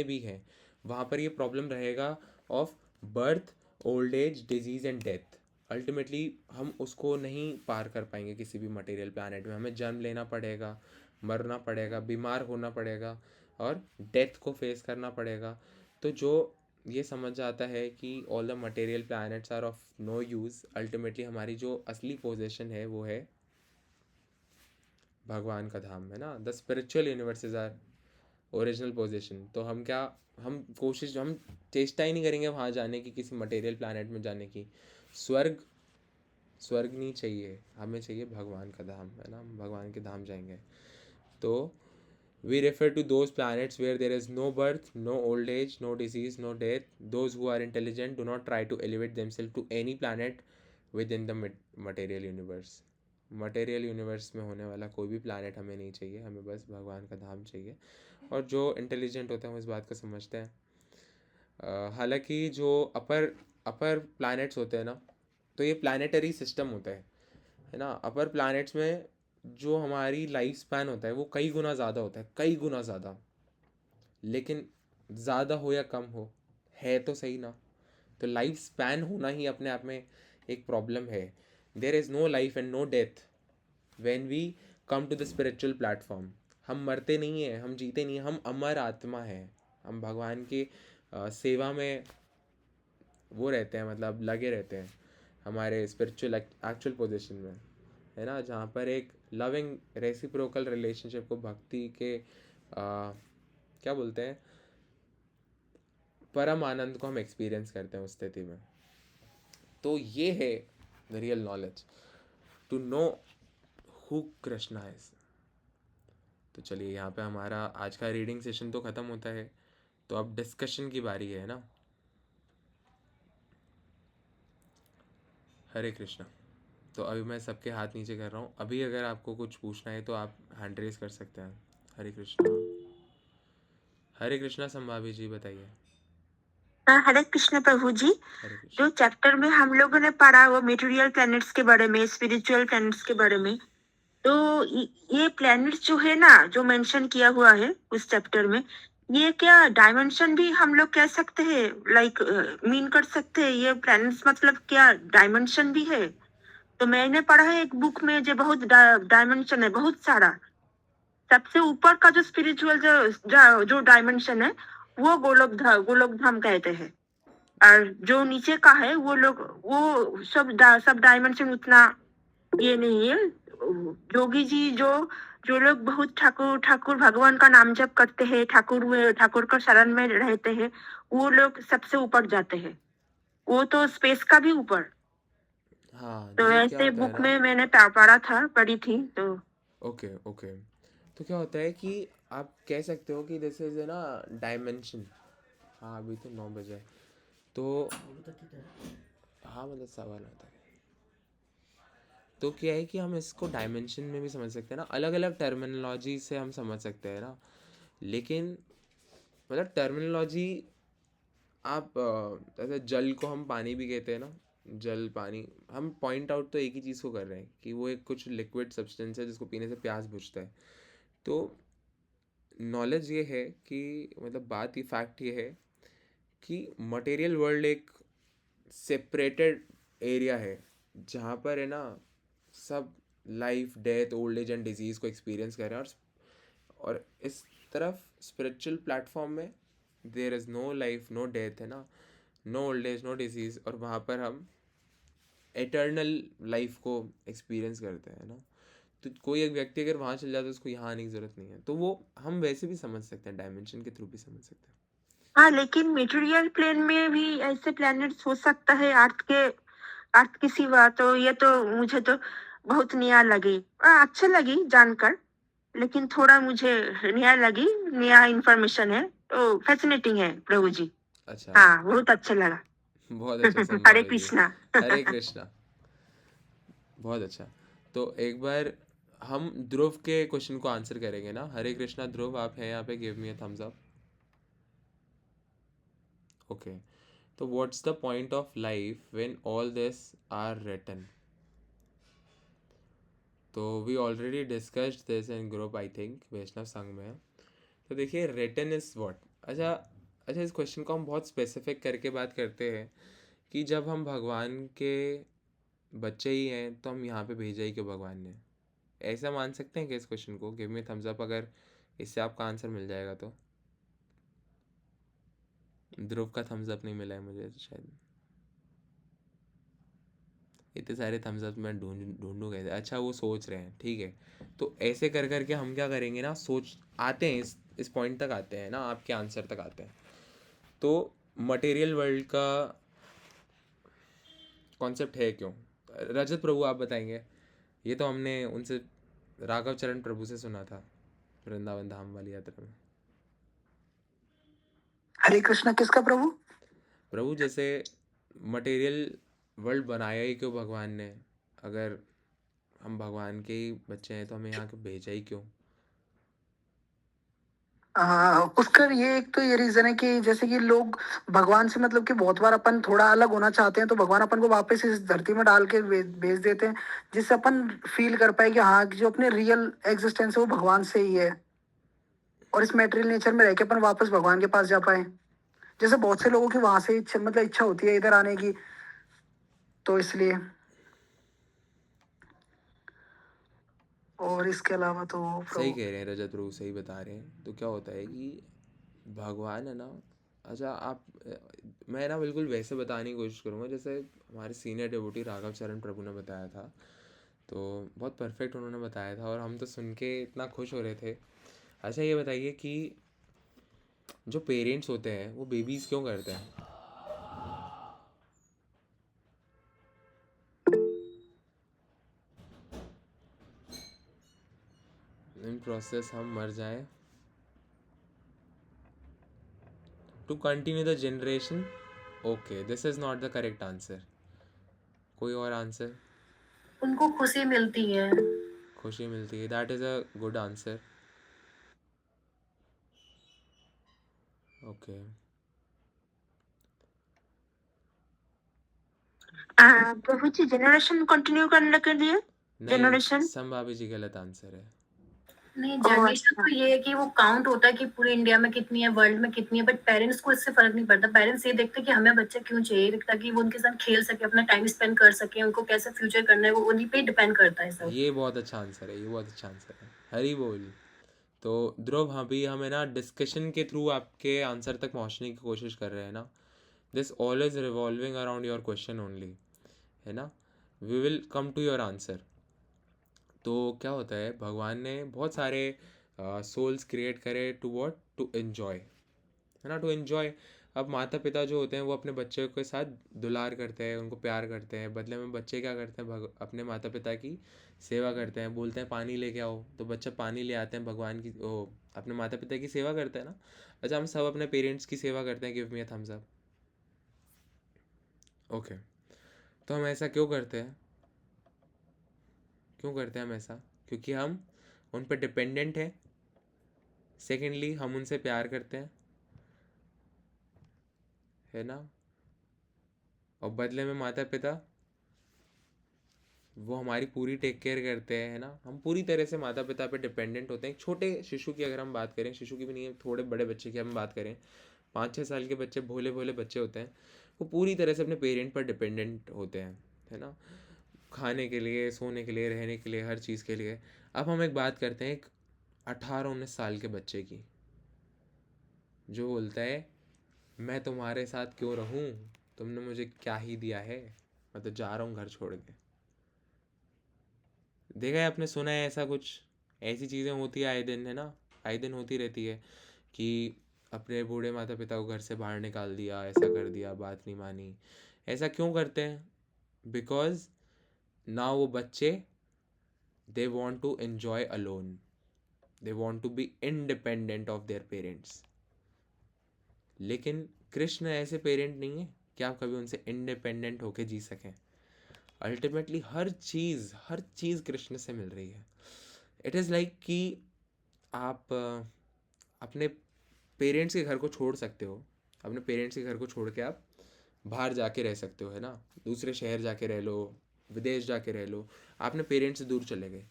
भी हैं वहाँ पर ये प्रॉब्लम रहेगा of birth, old age, disease and death. Ultimately हम उसको नहीं पार कर पाएंगे किसी भी मटेरियल प्लैनेट में। हमें जन्म लेना पड़ेगा, मरना पड़ेगा, बीमार होना पड़ेगा और डेथ को फेस करना पड़ेगा। तो जो ये समझ जाता है कि all the material planets are of no use, ultimately हमारी जो असली पोजीशन है वो है भगवान का धाम, है ना। The spiritual universes are original position. तो हम चेष्टा ही नहीं करेंगे वहाँ जाने की, किसी मटेरियल प्लैनेट में जाने की। स्वर्ग नहीं चाहिए, हमें चाहिए भगवान का धाम, है ना, हम भगवान के धाम जाएंगे। तो we refer to those planets where there is no birth, no old age, no disease, no death. Those who are intelligent do not try to elevate themselves to any planet within the material universe. Material universe में होने वाला कोई भी planet हमें नहीं चाहिए, हमें बस भगवान का धाम चाहिए। और जो इंटेलिजेंट होते हैं वो इस बात को समझते हैं। हालांकि जो अपर प्लैनेट्स होते हैं ना, तो ये प्लानिटरी सिस्टम होता है ना। अपर प्लैनेट्स में जो हमारी लाइफ स्पैन होता है वो कई गुना ज़्यादा होता है, कई गुना ज़्यादा। लेकिन ज़्यादा हो या कम हो, है तो सही ना। तो लाइफ स्पैन होना ही अपने आप में एक प्रॉब्लम है। There is no life and no death when we come to the spiritual platform. हम मरते नहीं हैं, हम जीते नहीं हैं, हम अमर आत्मा हैं। हम भगवान की सेवा में वो रहते हैं, मतलब लगे रहते हैं हमारे स्पिरिचुअल एक्चुअल पोजीशन में, है ना, जहाँ पर एक लविंग रेसिप्रोकल रिलेशनशिप को, भक्ति के क्या बोलते हैं, परम आनंद को हम एक्सपीरियंस करते हैं उस स्थिति में। तो ये है the real knowledge, to know who Krishna is. तो चलिए यहाँ पे हमारा आज का रीडिंग सेशन तो ख़त्म होता है, तो अब डिस्कशन की बारी है ना। हरे कृष्णा। तो अभी मैं सबके हाथ नीचे कर रहा हूँ, अभी अगर आपको कुछ पूछना है तो आप हैंड रेज कर सकते हैं। हरे कृष्णा। हरे कृष्णा संभावी जी, बताइए। हरे कृष्ण प्रभु जी। हरे कृष्णा। जो चैप्टर में हम लोगों ने पढ़ा वो मेटेरियल प्लैनेट्स के बारे में, स्पिरिचुअल प्लैनेट्स के बारे में, तो ये प्लैनेट्स जो है ना, जो मेंशन किया हुआ है उस चैप्टर में, ये क्या डायमेंशन भी हम लोग कह सकते हैं, लाइक मीन कर सकते हैं? ये प्लैनेट्स मतलब क्या डायमेंशन भी है? तो मैंने पढ़ा है एक बुक में जो बहुत डायमेंशन है, बहुत सारा। सबसे ऊपर का जो स्पिरिचुअल जो डायमेंशन है वो गोलोक धाम कहते हैं, और जो नीचे का है वो सब डायमेंशन उतना ये नहीं है। योगी जी जो लोग बहुत ठाकुर भगवान का नाम जप करते हैं, ठाकुर का शरण में रहते हैं, वो लोग सबसे ऊपर जाते हैं। वो तो स्पेस का भी ऊपर। हाँ, तो जैसे क्या ऐसे होता है बुक ना, में मैंने पढ़ी थी तो। ओके ओके, तो क्या होता है कि आप कह सकते हो कि दिस इज ना डायमेंशन। हाँ, अभी तो 9 बजे है, तो हाँ मतलब सवाल होता है। तो क्या है कि हम इसको डायमेंशन में भी समझ सकते हैं ना, अलग अलग टर्मिनोलॉजी से हम समझ सकते हैं ना, लेकिन मतलब टर्मिनोलॉजी आप जैसे जल को हम पानी भी कहते हैं ना, जल पानी, हम पॉइंट आउट तो एक ही चीज़ को कर रहे हैं कि वो एक कुछ लिक्विड सब्सटेंस है जिसको पीने से प्यास बुझता है। तो नॉलेज ये है कि मतलब बात ये फैक्ट ये है कि मटेरियल वर्ल्ड एक सेपरेटेड एरिया है जहाँ पर है ना सब life death old age and disease को एक्सपीरियंस कर रहे हैं, और इस तरफ स्पिरिचुअल प्लेटफॉर्म में there is no life no death है ना, no old age no disease, और वहाँ पर हम एटर्नल लाइफ को एक्सपीरियंस करते हैं ना। तो कोई एक व्यक्ति अगर वहाँ चल जाता है उसको यहाँ आने की ज़रूरत नहीं है, तो वो हम वैसे भी समझ सकते हैं, डायमेंशन के थ्रू भी समझ सकते हैं। हाँ, लेकिन मटेरियल प्लेन में भी ऐसे प्लैनेट्स हो सकता है अर्थ के सिवा। तो ये तो मुझे तो बहुत नया लगी। अच्छा लगी जानकर, लेकिन थोड़ा मुझे नया लगी। नया इंफॉर्मेशन है तो फैसिनेटिंग है प्रभु जी। अच्छा, हाँ, बहुत अच्छा लगा। बहुत अच्छा हरे संभावित जी। कृष्णा। हरे कृष्णा, बहुत अच्छा। तो एक बार हम ध्रुव के क्वेश्चन को आंसर करेंगे ना। हरे कृष्णा ध्रुव, आप हैं यहाँ पे, give me a thumbs up. Okay, तो what's the point of life when all this are written? तो we already discussed this in group, I think Vaishnav Sangh में है। तो देखिए, रिटन इज व्हाट। अच्छा अच्छा, इस क्वेश्चन को हम बहुत स्पेसिफिक करके बात करते हैं कि जब हम भगवान के बच्चे ही हैं तो हम यहाँ पे भेजा ही क्यों भगवान ने? ऐसा मान सकते हैं कि इस क्वेश्चन को? गिव मी थम्स अप अगर इससे आपका आंसर मिल जाएगा तो। ध्रुव का थम्स अप नहीं मिला है मुझे तो शायद। इतने सारे थम्स अप मैं ढूंढूं कैसे? अच्छा, वो सोच रहे हैं, ठीक है। तो ऐसे कर करके हम क्या करेंगे ना, सोच आते हैं इस पॉइंट तक आते हैं ना, आपके आंसर तक आते हैं। तो मटेरियल वर्ल्ड का कॉन्सेप्ट है क्यों? रजत प्रभु आप बताएंगे। ये तो हमने उनसे, राघव चरण प्रभु से सुना था वृंदावन धाम वाली यात्रा में। हरे कृष्णा किसका प्रभु? प्रभु जैसे मटेरियल वर्ल्ड बनाया ही क्यों भगवान ने? अगर हम भगवान के ही बच्चे हैं तो हमें यहाँ के भेजा ही क्यों? उसका ये एक तो ये रीजन है कि जैसे कि लोग भगवान से मतलब कि बहुत बार अपन थोड़ा अलग होना चाहते हैं तो भगवान अपन को वापस इस धरती में डाल के भेज देते हैं, जिससे अपन फील कर पाए कि हाँ, कि जो अपने रियल एग्जिस्टेंस है वो भगवान से ही है, और इस मेटेरियल नेचर में रह के अपन वापस भगवान के पास जा पाए। जैसे बहुत से लोगों की वहां से इच्छा मतलब इच्छा होती है इधर आने की, तो इसलिए। और इसके अलावा तो सही प्रभु। कह रहे हैं रजत प्रभु, सही बता रहे हैं। तो क्या होता है कि भगवान है ना, अच्छा आप मैं ना बिल्कुल वैसे बताने की कोशिश करूँगा जैसे हमारे सीनियर डिवोटी राघव चरण प्रभु ने बताया था। तो बहुत परफेक्ट उन्होंने बताया था और हम तो सुन के इतना खुश हो रहे थे। अच्छा, ये बताइए कि जो पेरेंट्स होते हैं वो बेबीज़ क्यों करते हैं? इन प्रोसेस हम मर जाएं to continue the generation. Okay, this is not the correct answer. कोई और आंसर? उनको खुशी मिलती है। खुशी मिलती है, that is a good answer. Okay, Prabhu ji, generation continue करने के लिए। नहीं, जनरेशन। संभाभी जी गलत आंसर है। नहीं, ओह जनरेशन अच्छा। तो ये है कि वो काउंट होता है कि पूरे इंडिया में कितनी है, वर्ल्ड में कितनी है, बट पेरेंट्स को इससे फर्क नहीं पड़ता। पेरेंट्स ये देखते हैं कि हमें बच्चे क्यों चाहिए, दिखता कि वो उनके साथ खेल सके, अपना टाइम स्पेंड कर सके, उनको कैसे फ्यूचर करना है, वो उन्हीं पे डिपेंड करता है सब। ये बहुत अच्छा आंसर है, ये बहुत अच्छा आंसर है। हरी बोल। तो ध्रुव, हाँ भी हमें ना डिस्कशन के थ्रू आपके आंसर तक पहुंचने की कोशिश कर रहे हैं ना। This all is revolving around your question only, है ना। We will come to your answer. तो क्या होता है, भगवान ने बहुत सारे सोल्स क्रिएट करे टू व्हाट, टू एन्जॉय, है ना, टू एन्जॉय। अब माता पिता जो होते हैं वो अपने बच्चे के साथ दुलार करते हैं, उनको प्यार करते हैं, बदले में बच्चे क्या करते हैं, अपने माता पिता की सेवा करते हैं, बोलते हैं पानी लेके आओ तो बच्चा पानी ले आते हैं, भगवान की अपने माता पिता की सेवा करते हैं ना। अच्छा, हम सब अपने पेरेंट्स की सेवा करते हैं, give me a thumbs up. Okay, तो हम ऐसा क्यों करते हैं? क्यों करते हैं हम ऐसा? क्योंकि हम उन पर डिपेंडेंट हैं। सेकेंडली, हम उनसे प्यार करते हैं, है ना। और बदले में माता पिता वो हमारी पूरी टेक केयर करते हैं, है ना। हम पूरी तरह से माता पिता पे डिपेंडेंट होते हैं। एक छोटे शिशु की अगर हम बात करें, शिशु की भी नहीं है, थोड़े बड़े बच्चे की हम बात करें, 5-6 साल के बच्चे, भोले भोले बच्चे होते हैं, वो पूरी तरह से अपने पेरेंट पर डिपेंडेंट होते हैं, है ना। खाने के लिए, सोने के लिए, रहने के लिए, हर चीज़ के लिए। अब हम एक बात करते हैं एक 18-19 साल के बच्चे की, जो बोलता है मैं तुम्हारे साथ क्यों रहूं, तुमने मुझे क्या ही दिया है, मैं तो जा रहा हूँ घर छोड़ के। देखा है आपने, सुना है ऐसा कुछ? ऐसी चीज़ें होती है आए दिन, है ना, आए दिन होती रहती है कि अपने बूढ़े माता पिता को घर से बाहर निकाल दिया, ऐसा कर दिया, बात नहीं मानी। ऐसा क्यों करते हैं? बिकॉज ना वो बच्चे, they want to enjoy alone, they want to be independent of their parents. लेकिन कृष्ण ऐसे पेरेंट नहीं है कि आप कभी उनसे इंडिपेंडेंट होके जी सकें। अल्टीमेटली हर चीज़ कृष्ण से मिल रही है। इट इज़ लाइक कि आप अपने पेरेंट्स के घर को छोड़ सकते हो, अपने पेरेंट्स के घर को छोड़ के आप बाहर जाके रह सकते हो, है ना। दूसरे शहर जाके रह लो, विदेश जाके रह लो, आपने पेरेंट्स से दूर चले गए।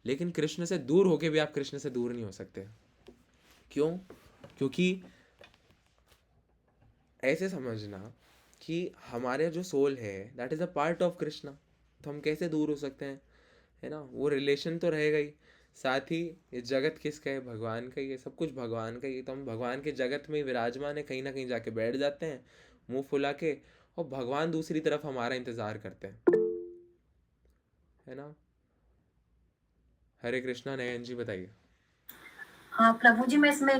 लेकिन कृष्ण से दूर होके भी आप कृष्ण से दूर नहीं हो सकते। क्यों? क्योंकि ऐसे समझना कि हमारे जो सोल है that is a part of Krishna, तो हम कैसे दूर हो सकते हैं, है ना। वो रिलेशन तो रहेगा ही, साथ ही ये जगत किसका है? भगवान का ही है, सब कुछ भगवान का ही है। तो हम भगवान के जगत में ही विराजमान है, कहीं ना कहीं जाके बैठ जाते हैं मुंह फुला के, और भगवान दूसरी तरफ हमारा इंतज़ार करते हैं, है ना। हरे कृष्णा। नयन जी बताइए। हाँ प्रभु जी, मैं इसमें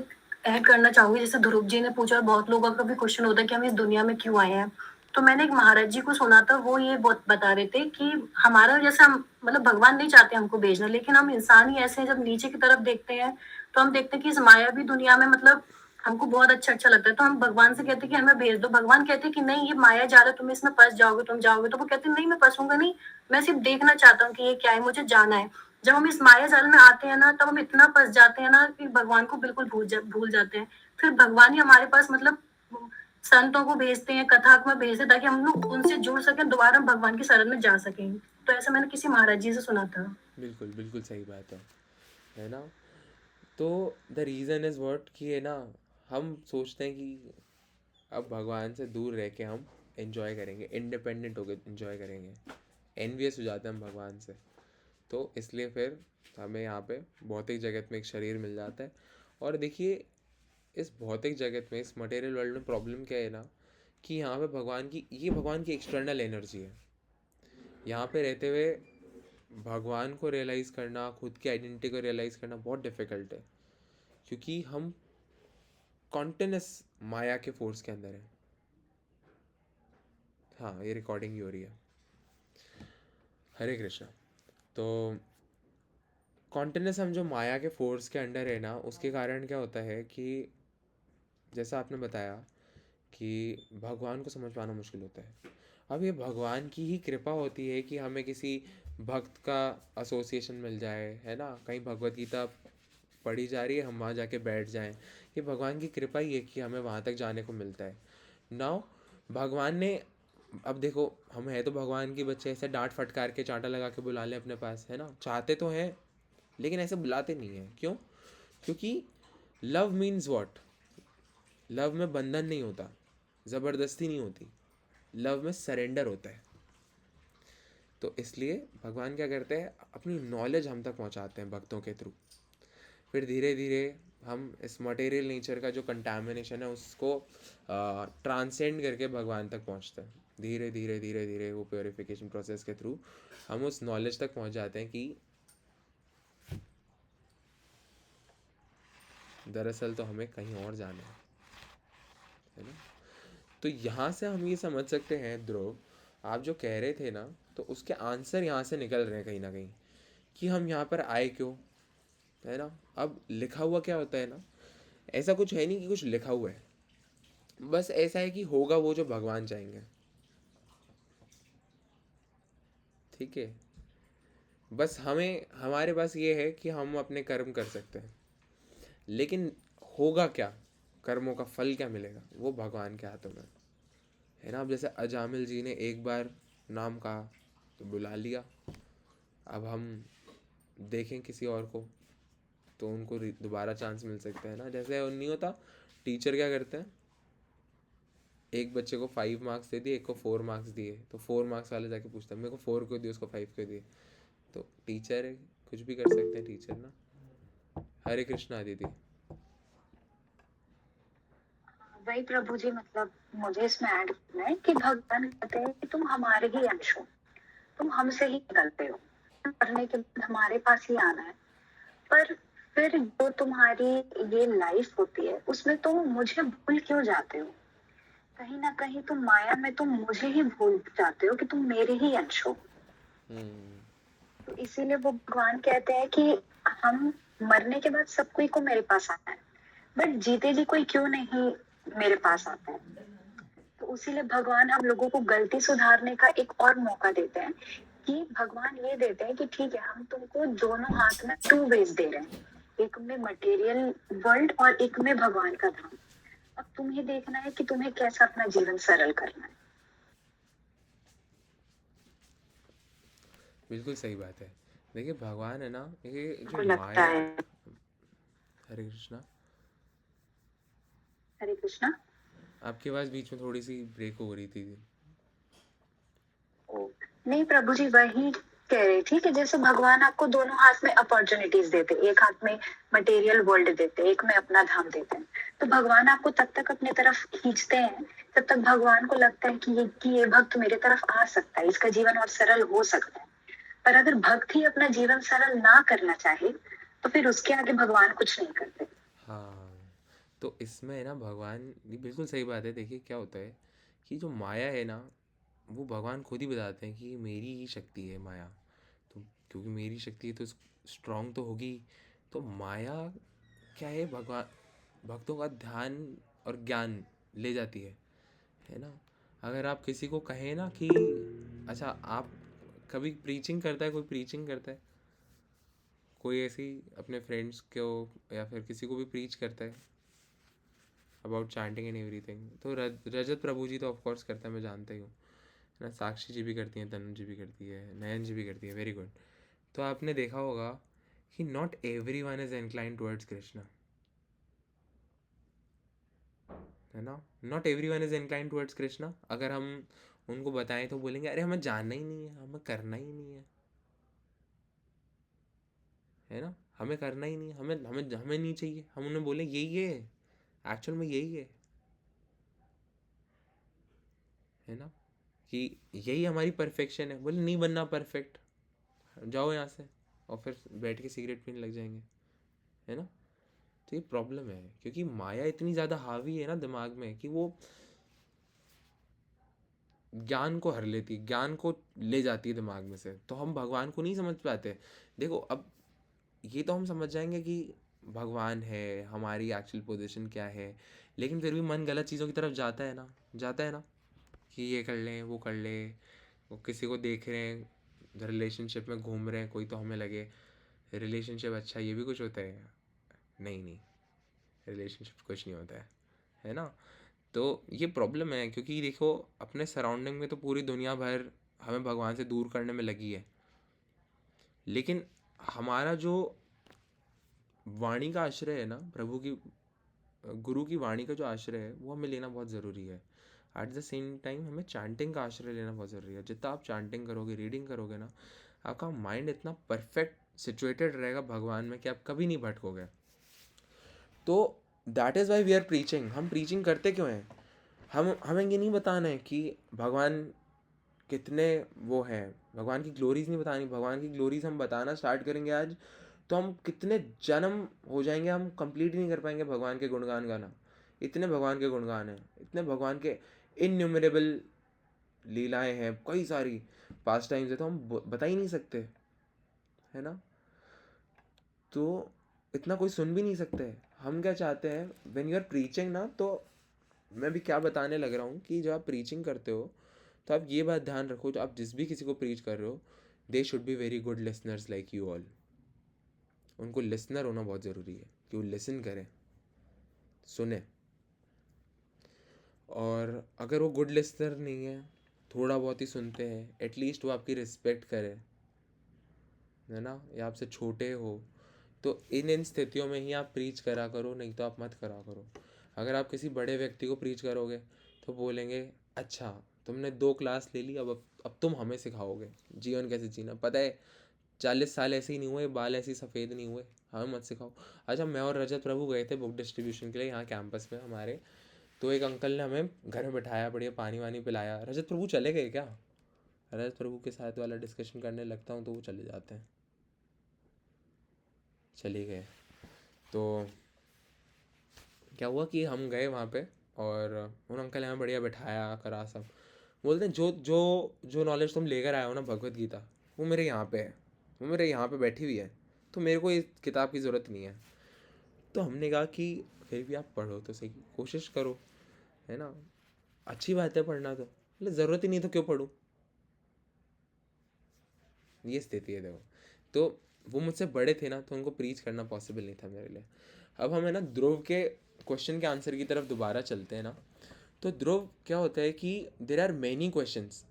ऐड करना चाहूंगी, जैसे ध्रुव जी ने पूछा और बहुत लोगों का भी क्वेश्चन होता है कि हम इस दुनिया में क्यों आए हैं। तो मैंने एक महाराज जी को सुना था, वो ये बहुत बता रहे थे कि हमारा जैसा मतलब भगवान नहीं चाहते हमको भेजना, लेकिन हम इंसान ही ऐसे हैं, जब नीचे की तरफ देखते हैं तो हम देखते हैं कि इस मायावी दुनिया में मतलब हमको बहुत अच्छा लगता है, तो हम भगवान से कहते हैं कि हमें भेज दो। भगवान कहते हैं कि नहीं, ये माया जाल है, तुम इसमें फंस जाओगे, तुम जाओगे। तो वो कहते हैं नहीं, मैं फंसूंगा नहीं, मैं सिर्फ देखना चाहता हूँ कि ये क्या है, मुझे जाना है। जब हम इस माया जाल में आते हैं ना, तब हम इतना फंस जाते हैं ना कि भगवान को बिल्कुल भूल जाते हैं। फिर भगवान ही हमारे पास मतलब संतों को भेजते हैं, कथा में भेजते हैं, ताकि हम लोग उनसे जुड़ सकें, दोबारा हम भगवान की शरण में जा सकें। तो ऐसा मैंने किसी महाराज जी से सुना था। बिल्कुल बिल्कुल सही बात है ना। तो द रीज़न इज़ व्हाट कि, है ना, हम सोचते हैं कि अब भगवान से दूर रह के हम एंजॉय करेंगे, इंडिपेंडेंट होकर एंजॉय करेंगे, एनवियस हो जाते हैं हम भगवान से। तो इसलिए फिर हमें यहाँ पे भौतिक जगत में एक शरीर मिल जाता है। और देखिए, इस भौतिक जगत में, इस मटेरियल वर्ल्ड में प्रॉब्लम क्या है ना, कि यहाँ पे भगवान की एक्सटर्नल एनर्जी है। यहाँ पे रहते हुए भगवान को रियलाइज़ करना, खुद की आइडेंटिटी को रियलाइज़ करना बहुत डिफ़िकल्ट है, क्योंकि हम कॉन्टिन्यूस माया के फोर्स के अंदर है। हाँ, ये रिकॉर्डिंग ही हो रही है। हरे कृष्णा। तो कॉन्टिन्यूस हम जो माया के फोर्स के अंडर है ना, उसके कारण क्या होता है कि जैसा आपने बताया कि भगवान को समझ पाना मुश्किल होता है। अब ये भगवान की ही कृपा होती है कि हमें किसी भक्त का एसोसिएशन मिल जाए, है ना, कहीं भगवत गीता पढ़ी जा रही है, हम वहाँ जाके बैठ जाएं। ये भगवान की कृपा ही है कि हमें वहाँ तक जाने को मिलता है। नाउ भगवान ने, अब देखो, हम है तो भगवान के बच्चे, ऐसे डांट फटकार के चांटा लगा के बुला लें अपने पास, है ना, चाहते तो हैं लेकिन ऐसे बुलाते नहीं हैं। क्यों? क्योंकि लव मीन्स व्हाट? लव में बंधन नहीं होता, ज़बरदस्ती नहीं होती, लव में सरेंडर होता है। तो इसलिए भगवान क्या करते हैं, अपनी नॉलेज हम तक पहुंचाते हैं भक्तों के थ्रू। फिर धीरे धीरे हम इस मटेरियल नेचर का जो कंटामिनेशन है उसको ट्रांसेंड करके भगवान तक पहुंचते हैं। धीरे धीरे धीरे धीरे वो प्योरिफिकेशन प्रोसेस के थ्रू हम उस नॉलेज तक पहुंच जाते हैं कि दरअसल तो हमें कहीं और जाना है ना। तो यहाँ से हम ये समझ सकते हैं ध्रुव, आप जो कह रहे थे ना, तो उसके आंसर यहाँ से निकल रहे हैं कहीं ना कहीं, कि हम यहाँ पर आए क्यों, है ना। अब लिखा हुआ क्या होता है ना, ऐसा कुछ है नहीं कि कुछ लिखा हुआ है, बस ऐसा है कि होगा वो जो भगवान चाहेंगे, ठीक है। बस हमें, हमारे पास ये है कि हम अपने कर्म कर सकते हैं, लेकिन होगा क्या, कर्मों का फल क्या मिलेगा, वो भगवान के हाथों में है ना। अब जैसे अजामिल जी ने एक बार नाम कहा तो बुला लिया, अब हम देखें किसी और को तो उनको दोबारा चांस मिल सकता है ना। जैसे नहीं होता, टीचर क्या करते हैं, एक बच्चे को 5 मार्क्स दे दिए, एक को 4 मार्क्स दिए, तो 4 मार्क्स वाले जाके पूछता है मेरे को 4 क्यों दिए, उसको 5 क्यों दिए। तो टीचर है, कुछ भी कर सकते हैं टीचर ना। हरे कृष्णा दीदी। वही प्रभु जी, मतलब मुझे इसमें ऐड करना है कि भगवान कहते हैं कि तुम हमारे ही अंश हो, तुम हमसे ही निकलते हो, करने के बाद हमारे पास ही आना है। पर फिर जो तुम्हारी ये लाइफ होती है उसमें तुम मुझे भूल क्यों जाते हो? कहीं ना कहीं तुम माया में तुम मुझे ही भूल जाते हो कि तुम मेरे ही अंश हो। तो इसीलिए वो भगवान कहते हैं कि हम मरने के बाद सब कोई को मेरे पास आना है, बट जीते जी कोई क्यों नहीं मेरे पास आता है। तो इसीलिए भगवान हम लोगों को गलती सुधारने का एक और मौका देते हैं, कि भगवान ये देते हैं कि ठीक है, हम तुमको दोनों हाथ में 2 वेज दे रहे हैं, एक में मटेरियल वर्ल्ड और एक में भगवान का धाम। अब तुम्हें देखना है कि तुम्हें कैसा अपना जीवन सरल करना है। बिल्कुल सही बात है। देखिए भगवान है ना, ये मुझको जो लगता माया, है। हरे कृष्णा, हरे कृष्णा। आपकी आवाज़ बीच में थोड़ी सी ब्रेक हो रही थी। नहीं प्रभु जी, वही कह रही थी कि जैसे भगवान आपको दोनों हाथ में अपॉर्चुनिटीज देते, एक हाथ में मटेरियल वर्ल्ड देते, एक में अपना धाम देते हैं। तो भगवान आपको तब तक अपने तरफ खींचते हैं तब तक भगवान को लगता है कि ये भक्त मेरे तरफ आ सकता है, इसका जीवन और सरल हो सकता है। पर अगर भक्त ही अपना जीवन सरल ना करना चाहे तो फिर उसके आगे भगवान कुछ नहीं करते। हाँ, तो इसमें है ना भगवान, ये बिल्कुल सही बात है। देखिए क्या होता है कि जो माया है ना, वो भगवान खुद ही बताते हैं कि ये मेरी ही शक्ति है माया, तो क्योंकि मेरी शक्ति है तो स्ट्रांग तो होगी। तो माया क्या है, भगवान भक्तों का ध्यान और ज्ञान ले जाती है ना। अगर आप किसी को कहें ना कि अच्छा, आप कभी प्रीचिंग करता है, कोई प्रीचिंग करता है, कोई ऐसी अपने फ्रेंड्स को या फिर किसी को भी प्रीच करता है अबाउट चैंटिंग एंड एवरीथिंग, तो रजत प्रभु जी तो ऑफकोर्स करता है, मैं जानता ही हूँ ना। साक्षी जी भी करती हैं, तनु जी भी करती है, नयन जी भी करती है, वेरी गुड। तो आपने देखा होगा कि not every one is incline towards Krishna, है ना। Not every one is incline towards Krishna. अगर हम उनको बताएं तो बोलेंगे अरे हमें जानना ही नहीं है, हमें करना ही नहीं है ना, हमें करना ही नहीं है, हमें हमें हमें नहीं चाहिए। हम उन्हें बोले यही है, एक्चुअल में यही है ना, कि यही हमारी परफेक्शन है। बोले नहीं बनना परफेक्ट, जाओ यहाँ से, और फिर बैठ के सिगरेट पीने लग जाएंगे, है ना। तो ये प्रॉब्लम है, क्योंकि माया इतनी ज़्यादा हावी है ना दिमाग में कि वो ज्ञान को हर लेती है, ज्ञान को ले जाती है दिमाग में से, तो हम भगवान को नहीं समझ पाते। देखो अब ये तो हम समझ जाएंगे कि भगवान है, हमारी एक्चुअल पोजीशन क्या है, लेकिन फिर भी मन गलत चीज़ों की तरफ जाता है ना, जाता है ना, कि ये कर लें वो कर लें, वो किसी को देख रहे हैं रिलेशनशिप में घूम रहे हैं, कोई तो हमें लगे रिलेशनशिप अच्छा, ये भी कुछ होता है। नहीं नहीं, रिलेशनशिप कुछ नहीं होता है ना। तो ये प्रॉब्लम है, क्योंकि देखो अपने सराउंडिंग में तो पूरी दुनिया भर हमें भगवान से दूर करने में लगी है, लेकिन हमारा जो वाणी का आश्रय है ना, प्रभु की गुरु की वाणी का जो आश्रय है वो हमें लेना बहुत ज़रूरी है। एट द सेम टाइम हमें चैंटिंग का आश्रय लेना बहुत ज़रूरी है। जितना आप चैंटिंग करोगे, रीडिंग करोगे ना, आपका माइंड इतना परफेक्ट सिचुएटेड रहेगा भगवान में कि आप कभी नहीं भटकोगे। तो that is why we are preaching. हम प्रीचिंग करते क्यों हैं? हमें ये नहीं बताना है कि भगवान कितने वो हैं, भगवान की ग्लोरीज नहीं बतानी। भगवान की ग्लोरीज हम बताना स्टार्ट करेंगे आज, तो हम कितने जन्म हो जाएंगे, हम कंप्लीट नहीं कर पाएंगे भगवान के गुणगान गाना। इतने भगवान के गुणगान हैं, इतने भगवान के, इनन्यूमरेबल लीलाएं हैं, कई सारी पास टाइम्स है, तो हम बता ही नहीं सकते, है ना। तो इतना कोई सुन भी नहीं सकते। हम क्या चाहते हैं, व्हेन यू आर प्रीचिंग ना, तो मैं भी क्या बताने लग रहा हूँ कि जब आप प्रीचिंग करते हो तो आप ये बात ध्यान रखो, जो आप जिस भी किसी को प्रीच कर रहे हो, they should be very good listeners like you all. उनको लिसनर होना बहुत ज़रूरी है कि वो लिसन करें, सुने। और अगर वो गुड लिसनर नहीं है, थोड़ा बहुत ही सुनते हैं, एटलीस्ट वो आपकी रिस्पेक्ट करें, है ना, या आपसे छोटे हो, तो इन स्थितियों में ही आप प्रीच करा करो, नहीं तो आप मत करा करो। अगर आप किसी बड़े व्यक्ति को प्रीच करोगे तो बोलेंगे, अच्छा तुमने 2 क्लास ले ली, अब तुम हमें सिखाओगे जीवन कैसे जीना। पता है 40 साल ऐसे ही नहीं हुए, बाल ऐसे ही सफ़ेद नहीं हुए, हमें मत सिखाओ। अच्छा, मैं और रजत प्रभु गए थे बुक डिस्ट्रीब्यूशन के लिए यहाँ कैंपस में हमारे, तो एक अंकल ने हमें घर में बैठाया, बढ़िया पानी वानी पिलाया। रजत प्रभु चले गए क्या? रजत प्रभु के साथ वाला डिस्कशन करने लगता हूँ तो वो चले जाते हैं, चले गए। तो क्या हुआ कि हम गए वहाँ पे, और उन अंकल ने हमें बढ़िया बैठाया करा सब। बोलते हैं जो जो जो नॉलेज तुम लेकर आए हो ना भगवत गीता, वो मेरे यहाँ पे है, वो मेरे यहाँ पे बैठी हुई है, तो मेरे को इस किताब की ज़रूरत नहीं है। तो हमने कहा कि फिर भी आप पढ़ो तो सही, कोशिश करो, है ना। अच्छी बात है पढ़ना, तो बोले ज़रूरत ही नहीं तो क्यों पढ़ूँ, ये स्थिति है देखो। तो वो मुझसे बड़े थे ना, तो उनको प्रीच करना पॉसिबल नहीं था मेरे लिए। अब हम है ना ध्रुव के क्वेश्चन के आंसर की तरफ दोबारा चलते हैं ना। तो ध्रुव क्या होता है कि देर आर मैनी क्वेश्चंस,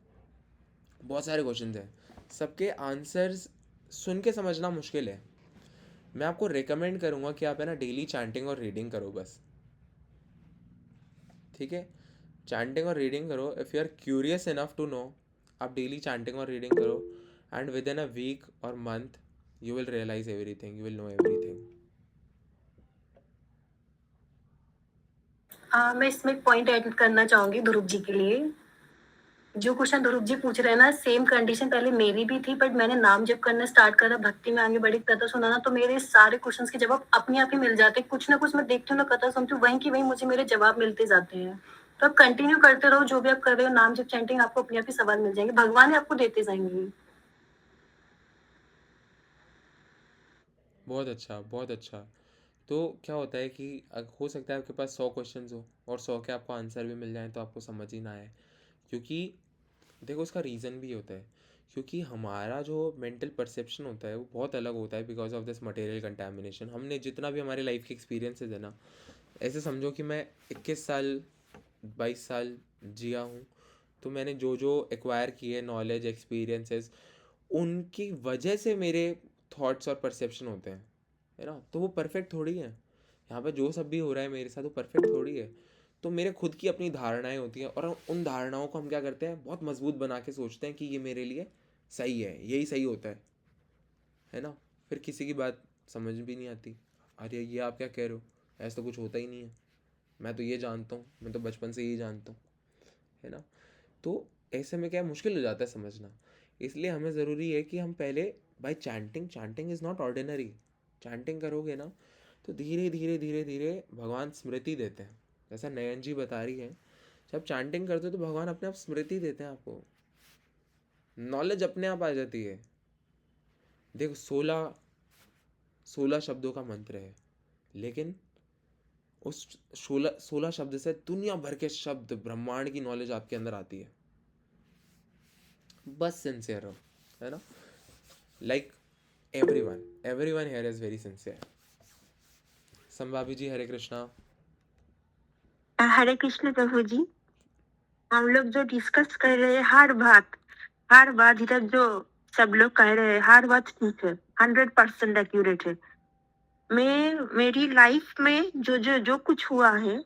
बहुत सारे क्वेश्चंस हैं, सबके आंसर्स सुन के समझना मुश्किल है। मैं आपको रिकमेंड करूँगा कि आप है ना डेली चैंटिंग और रीडिंग करो बस, ठीक है। चैंटिंग और रीडिंग करो, if you are curious enough to know, आप डेली चैंटिंग और रीडिंग करो, and within a week और month you will realise everything, you will know everything. मैं इसमें एक पॉइंट ऐड करना चाहूंगी ध्रुव जी के लिए। जो क्वेश्चन ध्रुव जी पूछ रहे हैं ना, सेम कंडीशन पहले मेरी भी थी, बट मैंने नाम जब करना स्टार्ट करा, भक्ति में आगे बढ़ी, कथा सुना ना, तो मेरे सारे क्वेश्चंस के जवाब अपने आप ही मिल जाते। कुछ ना कुछ मैं देखती हूँ ना, कथा सुनती हूँ, वहीं की वहीं मुझे मेरे जवाब मिलते जाते हैं। तो आप कंटिन्यू करते रहो, जो भी आप कर रहे हो, नाम जब चैंटिंग, आपको अपने आप ही सवाल मिल जाएंगे, भगवान ही आपको देते जाएंगे। बहुत अच्छा, बहुत अच्छा। तो क्या होता है कि हो सकता है आपके पास 100 क्वेश्चंस हो और 100 के आपको आंसर भी मिल जाएं तो आपको समझ ही ना आए, क्योंकि देखो उसका रीज़न भी होता है, क्योंकि हमारा जो मेंटल परसेप्शन होता है वो बहुत अलग होता है because of this material contamination. हमने जितना भी हमारे लाइफ के एक्सपीरियंसेस है ना, ऐसे समझो कि मैं 21 साल 22 साल जिया हूँ, तो मैंने जो जो एक्वायर किए नॉलेज एक्सपीरियंसेस, उनकी वजह से मेरे थॉट्स और परसेप्शन होते हैं, है ना। तो वो परफेक्ट थोड़ी है, यहाँ पे जो सब भी हो रहा है मेरे साथ वो परफेक्ट थोड़ी है। तो मेरे खुद की अपनी धारणाएं होती हैं, और उन धारणाओं को हम क्या करते हैं, बहुत मजबूत बना के सोचते हैं कि ये मेरे लिए सही है, यही सही होता है ना। फिर किसी की बात समझ भी नहीं आती, अरे ये आप क्या कह रहे हो, ऐसा तो कुछ होता ही नहीं है, मैं तो ये जानता हूँ, मैं तो बचपन से यही जानता हूँ, है ना। तो ऐसे में क्या मुश्किल हो जाता है समझना। इसलिए हमें ज़रूरी है कि हम पहले by chanting, chanting is not ordinary, chanting करोगे ना तो धीरे धीरे धीरे धीरे भगवान स्मृति देते हैं। जैसा नयन जी बता रही है, जब चैंटिंग करते हो तो भगवान अपने आप स्मृति देते हैं आपको, नॉलेज अपने आप आ जाती है। देखो 16 शब्दों का मंत्र है, लेकिन उस 16 शब्द से दुनिया भर के शब्द ब्रह्मांड की नॉलेज आपके अंदर आती है। बस सिंसियर रहो, है ना। Like everyone here is very sincere. Sambhavi ji Hare Krishna. Hare Krishna Prabhu ji. हम लोग जो डिस्कस कर रहे हैं, हर बात इधर जो सब लोग कह रहे हैं, हर बात ठीक है, 100% एक्यूरेट है। मेरी लाइफ में जो कुछ हुआ है,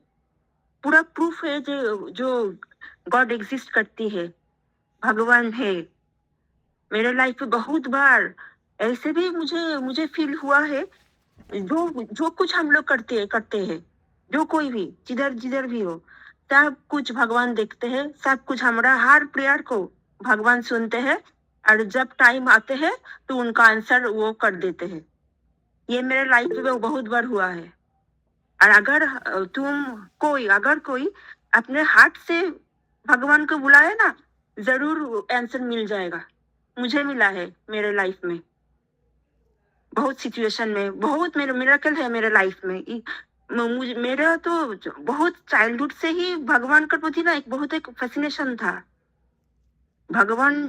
पूरा प्रूफ है जो गॉड एग्जिस्ट करती है, भगवान है। मेरे लाइफ में बहुत बार ऐसे भी मुझे फील हुआ है, जो कुछ हम लोग करते हैं, जो कोई भी जिधर भी हो, सब कुछ भगवान देखते हैं, सब कुछ हमारा हर प्रेयर को भगवान सुनते हैं, और जब टाइम आते हैं तो उनका आंसर वो कर देते हैं। ये मेरे लाइफ में बहुत बार हुआ है। और अगर कोई अपने हार्ट से भगवान को बुलाए ना, जरूर आंसर मिल जाएगा। मुझे मिला है मेरे लाइफ में, बहुत सिचुएशन में, बहुत मेरे मिरेकल है मेरे लाइफ में। मुझे मेरा तो बहुत चाइल्डहुड से ही भगवान के प्रति ना एक फैसिनेशन था। भगवान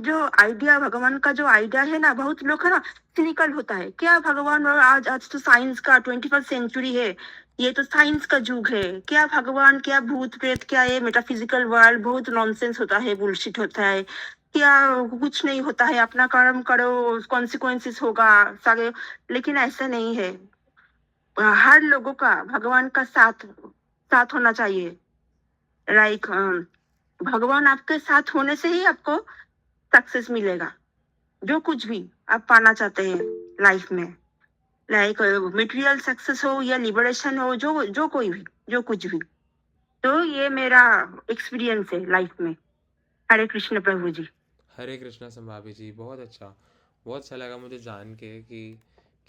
का जो आइडिया है ना, बहुत लोग है ना सिनिकल होता है, क्या भगवान, और आज आज तो साइंस का 21st सेंचुरी है, ये तो साइंस का युग है, क्या भगवान, क्या भूत प्रेत, क्या ये मेटाफिजिकल वर्ल्ड, बहुत नॉनसेंस होता है, बुलशिट होता है, क्या कुछ नहीं होता है, अपना कर्म करो, कॉन्सिक्वेंसेस होगा सारे। लेकिन ऐसा नहीं है। हर लोगों का भगवान का साथ साथ होना चाहिए। लाइक भगवान आपके साथ होने से ही आपको सक्सेस मिलेगा, जो कुछ भी आप पाना चाहते हैं लाइफ में। लाइक मटेरियल सक्सेस हो या लिबरेशन हो, जो कोई भी, जो कुछ भी। तो ये मेरा एक्सपीरियंस है लाइफ में। हरे कृष्ण प्रभु जी। हरे कृष्णा संभाभी जी, बहुत अच्छा लगा मुझे जान के कि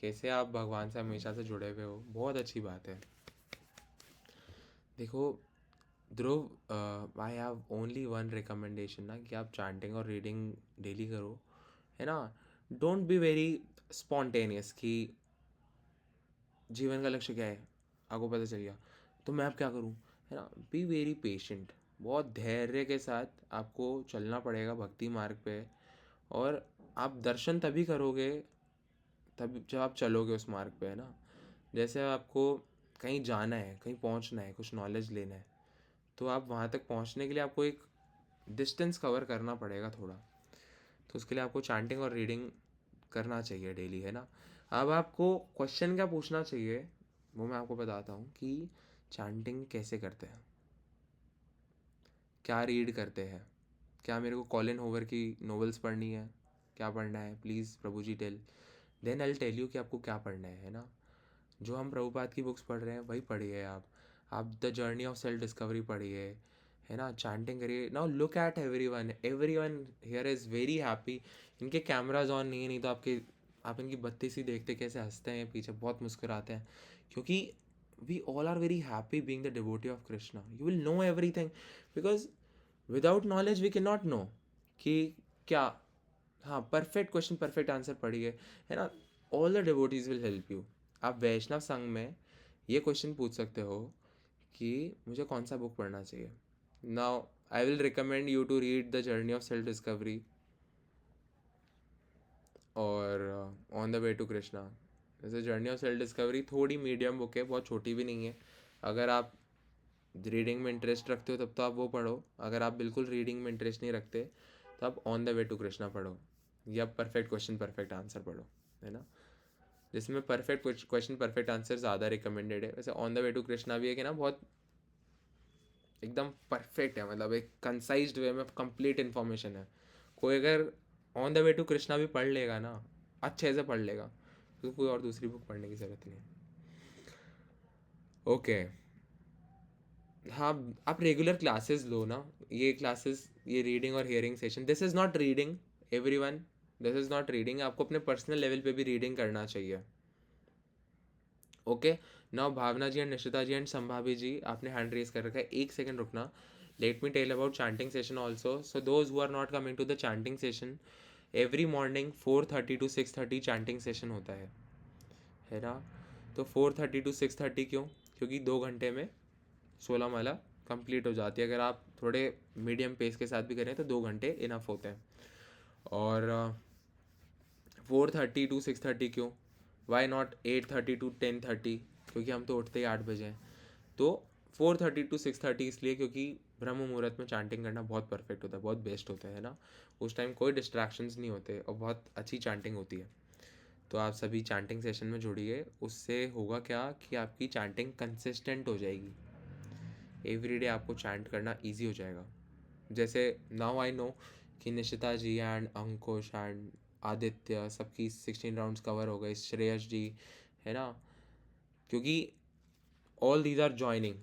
कैसे आप भगवान से हमेशा से जुड़े हुए हो। बहुत अच्छी बात है। देखो Dhruv, I have only one recommendation ना, कि आप चैंटिंग और रीडिंग डेली करो, है ना। डोंट बी वेरी स्पॉन्टेनियस कि जीवन का लक्ष्य क्या है, आपको पता चल गया तो मैं अब क्या करूं, है ना। बी वेरी पेशेंट, बहुत धैर्य के साथ आपको चलना पड़ेगा भक्ति मार्ग पे। और आप दर्शन तभी करोगे तब जब आप चलोगे उस मार्ग पे, है ना। जैसे आपको कहीं जाना है, कहीं पहुंचना है, कुछ नॉलेज लेना है, तो आप वहाँ तक पहुँचने के लिए आपको एक डिस्टेंस कवर करना पड़ेगा थोड़ा। तो उसके लिए आपको चैंटिंग और रीडिंग करना चाहिए डेली, है ना। अब आपको क्वेश्चन क्या पूछना चाहिए वो मैं आपको बताता हूँ कि चैंटिंग कैसे करते हैं, क्या रीड करते हैं, क्या मेरे को कॉलिन होवर की नॉवेल्स पढ़नी है, क्या पढ़ना है, please Prabhu ji tell. Then I tell you कि आपको क्या पढ़ना है ना। जो हम प्रभुपाद की बुक्स पढ़ रहे हैं वही पढ़िए आप the journey of self discovery पढ़िए, है ना। चैंटिंग करिए। Now look at every one here is very happy. इनके कैमराज ऑन नहीं है, नहीं तो आप इनकी बत्ती सी देखते कैसे हंसते हैं पीछे, बहुत मुस्कुराते हैं, क्योंकि we all are very happy being the devotee of Krishna. You will know everything, because without knowledge we can not know कि क्या। हाँ, परफेक्ट क्वेश्चन परफेक्ट आंसर पढ़िए, है ना। All the devotees will help you. आप वैष्णव संघ में ये क्वेश्चन पूछ सकते हो कि मुझे कौन सा बुक पढ़ना चाहिए। Now I will recommend you to read the journey of self discovery और on the way to Krishna. जैसे जर्नी ऑफ सेल्फ डिस्कवरी थोड़ी मीडियम बुक है, बहुत छोटी भी नहीं है। अगर आप रीडिंग में इंटरेस्ट रखते हो तब तो आप वो पढ़ो। अगर आप बिल्कुल रीडिंग में इंटरेस्ट नहीं रखते तो आप on the way to Krishna पढ़ो, या परफेक्ट क्वेश्चन परफेक्ट आंसर पढ़ो, है ना। जिसमें परफेक्ट क्वेश्चन परफेक्ट आंसर ज़्यादा रिकमेंडेड है। वैसे on the way to Krishna भी है कि ना, बहुत एकदम परफेक्ट है, मतलब एक कंसाइज्ड वे में कंप्लीट इन्फॉर्मेशन है। कोई अगर on the way to Krishna भी पढ़ लेगा ना, अच्छे से पढ़ लेगा, तो कोई और दूसरी बुक पढ़ने की ज़रूरत नहीं है। ओके, हाँ, आप रेगुलर क्लासेस लो ना। ये क्लासेस, ये रीडिंग और hearing session, this is not reading everyone, this is not reading. आपको अपने पर्सनल लेवल पे भी रीडिंग करना चाहिए। Okay, now Bhavna ji and Nishita ji and Sambhavi ji, आपने हैंड रेज कर रखा है, एक सेकंड रुकना। Let me tell about chanting session also. So those who are not coming to the chanting session, every morning 4:30 to 6:30 chanting session होता है ना। तो 4:30 to 6:30 क्यों? क्योंकि 2 घंटे में 16 माला कंप्लीट हो जाती है। अगर आप थोड़े मीडियम पेस के साथ भी करें तो 2 घंटे इनफ होते हैं। और 4:30 to 6:30 क्यों? Why not 8:30 to 10:30? क्योंकि हम तो उठते ही 8 बजे हैं। तो 4:30 to 6:30 इसलिए क्योंकि ब्रह्म मुहूर्त में चैंटिंग करना बहुत परफेक्ट होता है, बहुत बेस्ट होता है ना। उस टाइम कोई डिस्ट्रैक्शंस नहीं होते और बहुत अच्छी चैंटिंग होती है। तो आप सभी चैंटिंग सेशन में जुड़िए। उससे होगा क्या कि आपकी चैंटिंग कंसिस्टेंट हो जाएगी। एवरीडे आपको चैंट करना इजी हो जाएगा। जैसे नाउ आई नो कि Nishita ji and Ankush and Aditya सबकी 16 राउंड्स कवर हो गए, श्रेयस जी, है ना, क्योंकि ऑल दीज आर जॉइनिंग।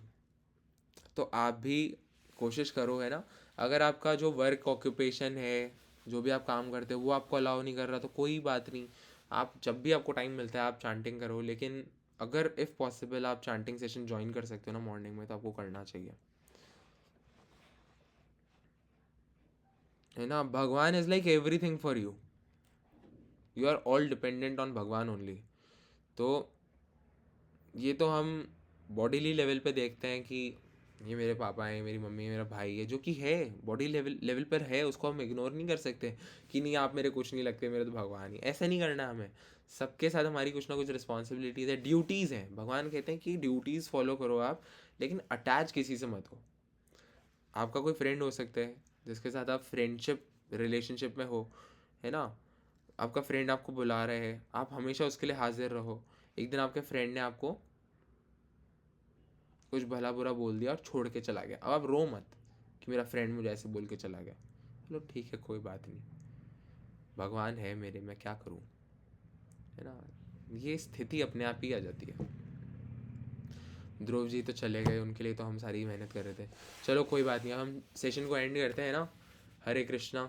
तो आप भी कोशिश करो, है ना। अगर आपका जो वर्क ऑक्यूपेशन है, जो भी आप काम करते हो वो आपको अलाउ नहीं कर रहा तो कोई बात नहीं, आप जब भी आपको टाइम मिलता है आप चैंटिंग करो। लेकिन अगर इफ़ पॉसिबल आप चैंटिंग सेशन ज्वाइन कर सकते हो ना मॉर्निंग में, तो आपको करना चाहिए। है ना, Bhagwan is like everything for you, you are all dependent on Bhagwan only. तो ये तो हम बॉडीली लेवल पे देखते हैं कि ये मेरे पापा हैं, मेरी मम्मी है, मेरा भाई है, जो कि है बॉडी लेवल पर है, उसको हम इग्नोर नहीं कर सकते कि नहीं आप मेरे कुछ नहीं लगते, मेरे तो भगवान ही। ऐसा नहीं करना हमें, सबके साथ हमारी कुछ ना कुछ रिस्पॉन्सिबिलिटीज़ है, ड्यूटीज़ हैं। भगवान कहते हैं कि ड्यूटीज़ फॉलो करो आप, लेकिन अटैच किसी से मत हो। आपका कोई फ्रेंड हो सकता है जिसके साथ आप फ्रेंडशिप रिलेशनशिप में हो, है ना, आपका फ्रेंड आपको बुला रहे हैं, आप हमेशा उसके लिए हाजिर रहो। एक दिन आपके फ्रेंड ने आपको कुछ भला बुरा बोल दिया और छोड़ के चला गया, अब आप रो मत कि मेरा फ्रेंड मुझे ऐसे बोल के चला गया। चलो ठीक है, कोई बात नहीं, भगवान है मेरे, मैं क्या करूँ, है ना। ये स्थिति अपने आप ही आ जाती है। ध्रुव जी तो चले गए, उनके लिए तो हम सारी मेहनत कर रहे थे। चलो कोई बात नहीं, अब हम सेशन को एंड करते हैं ना। हरे कृष्णा।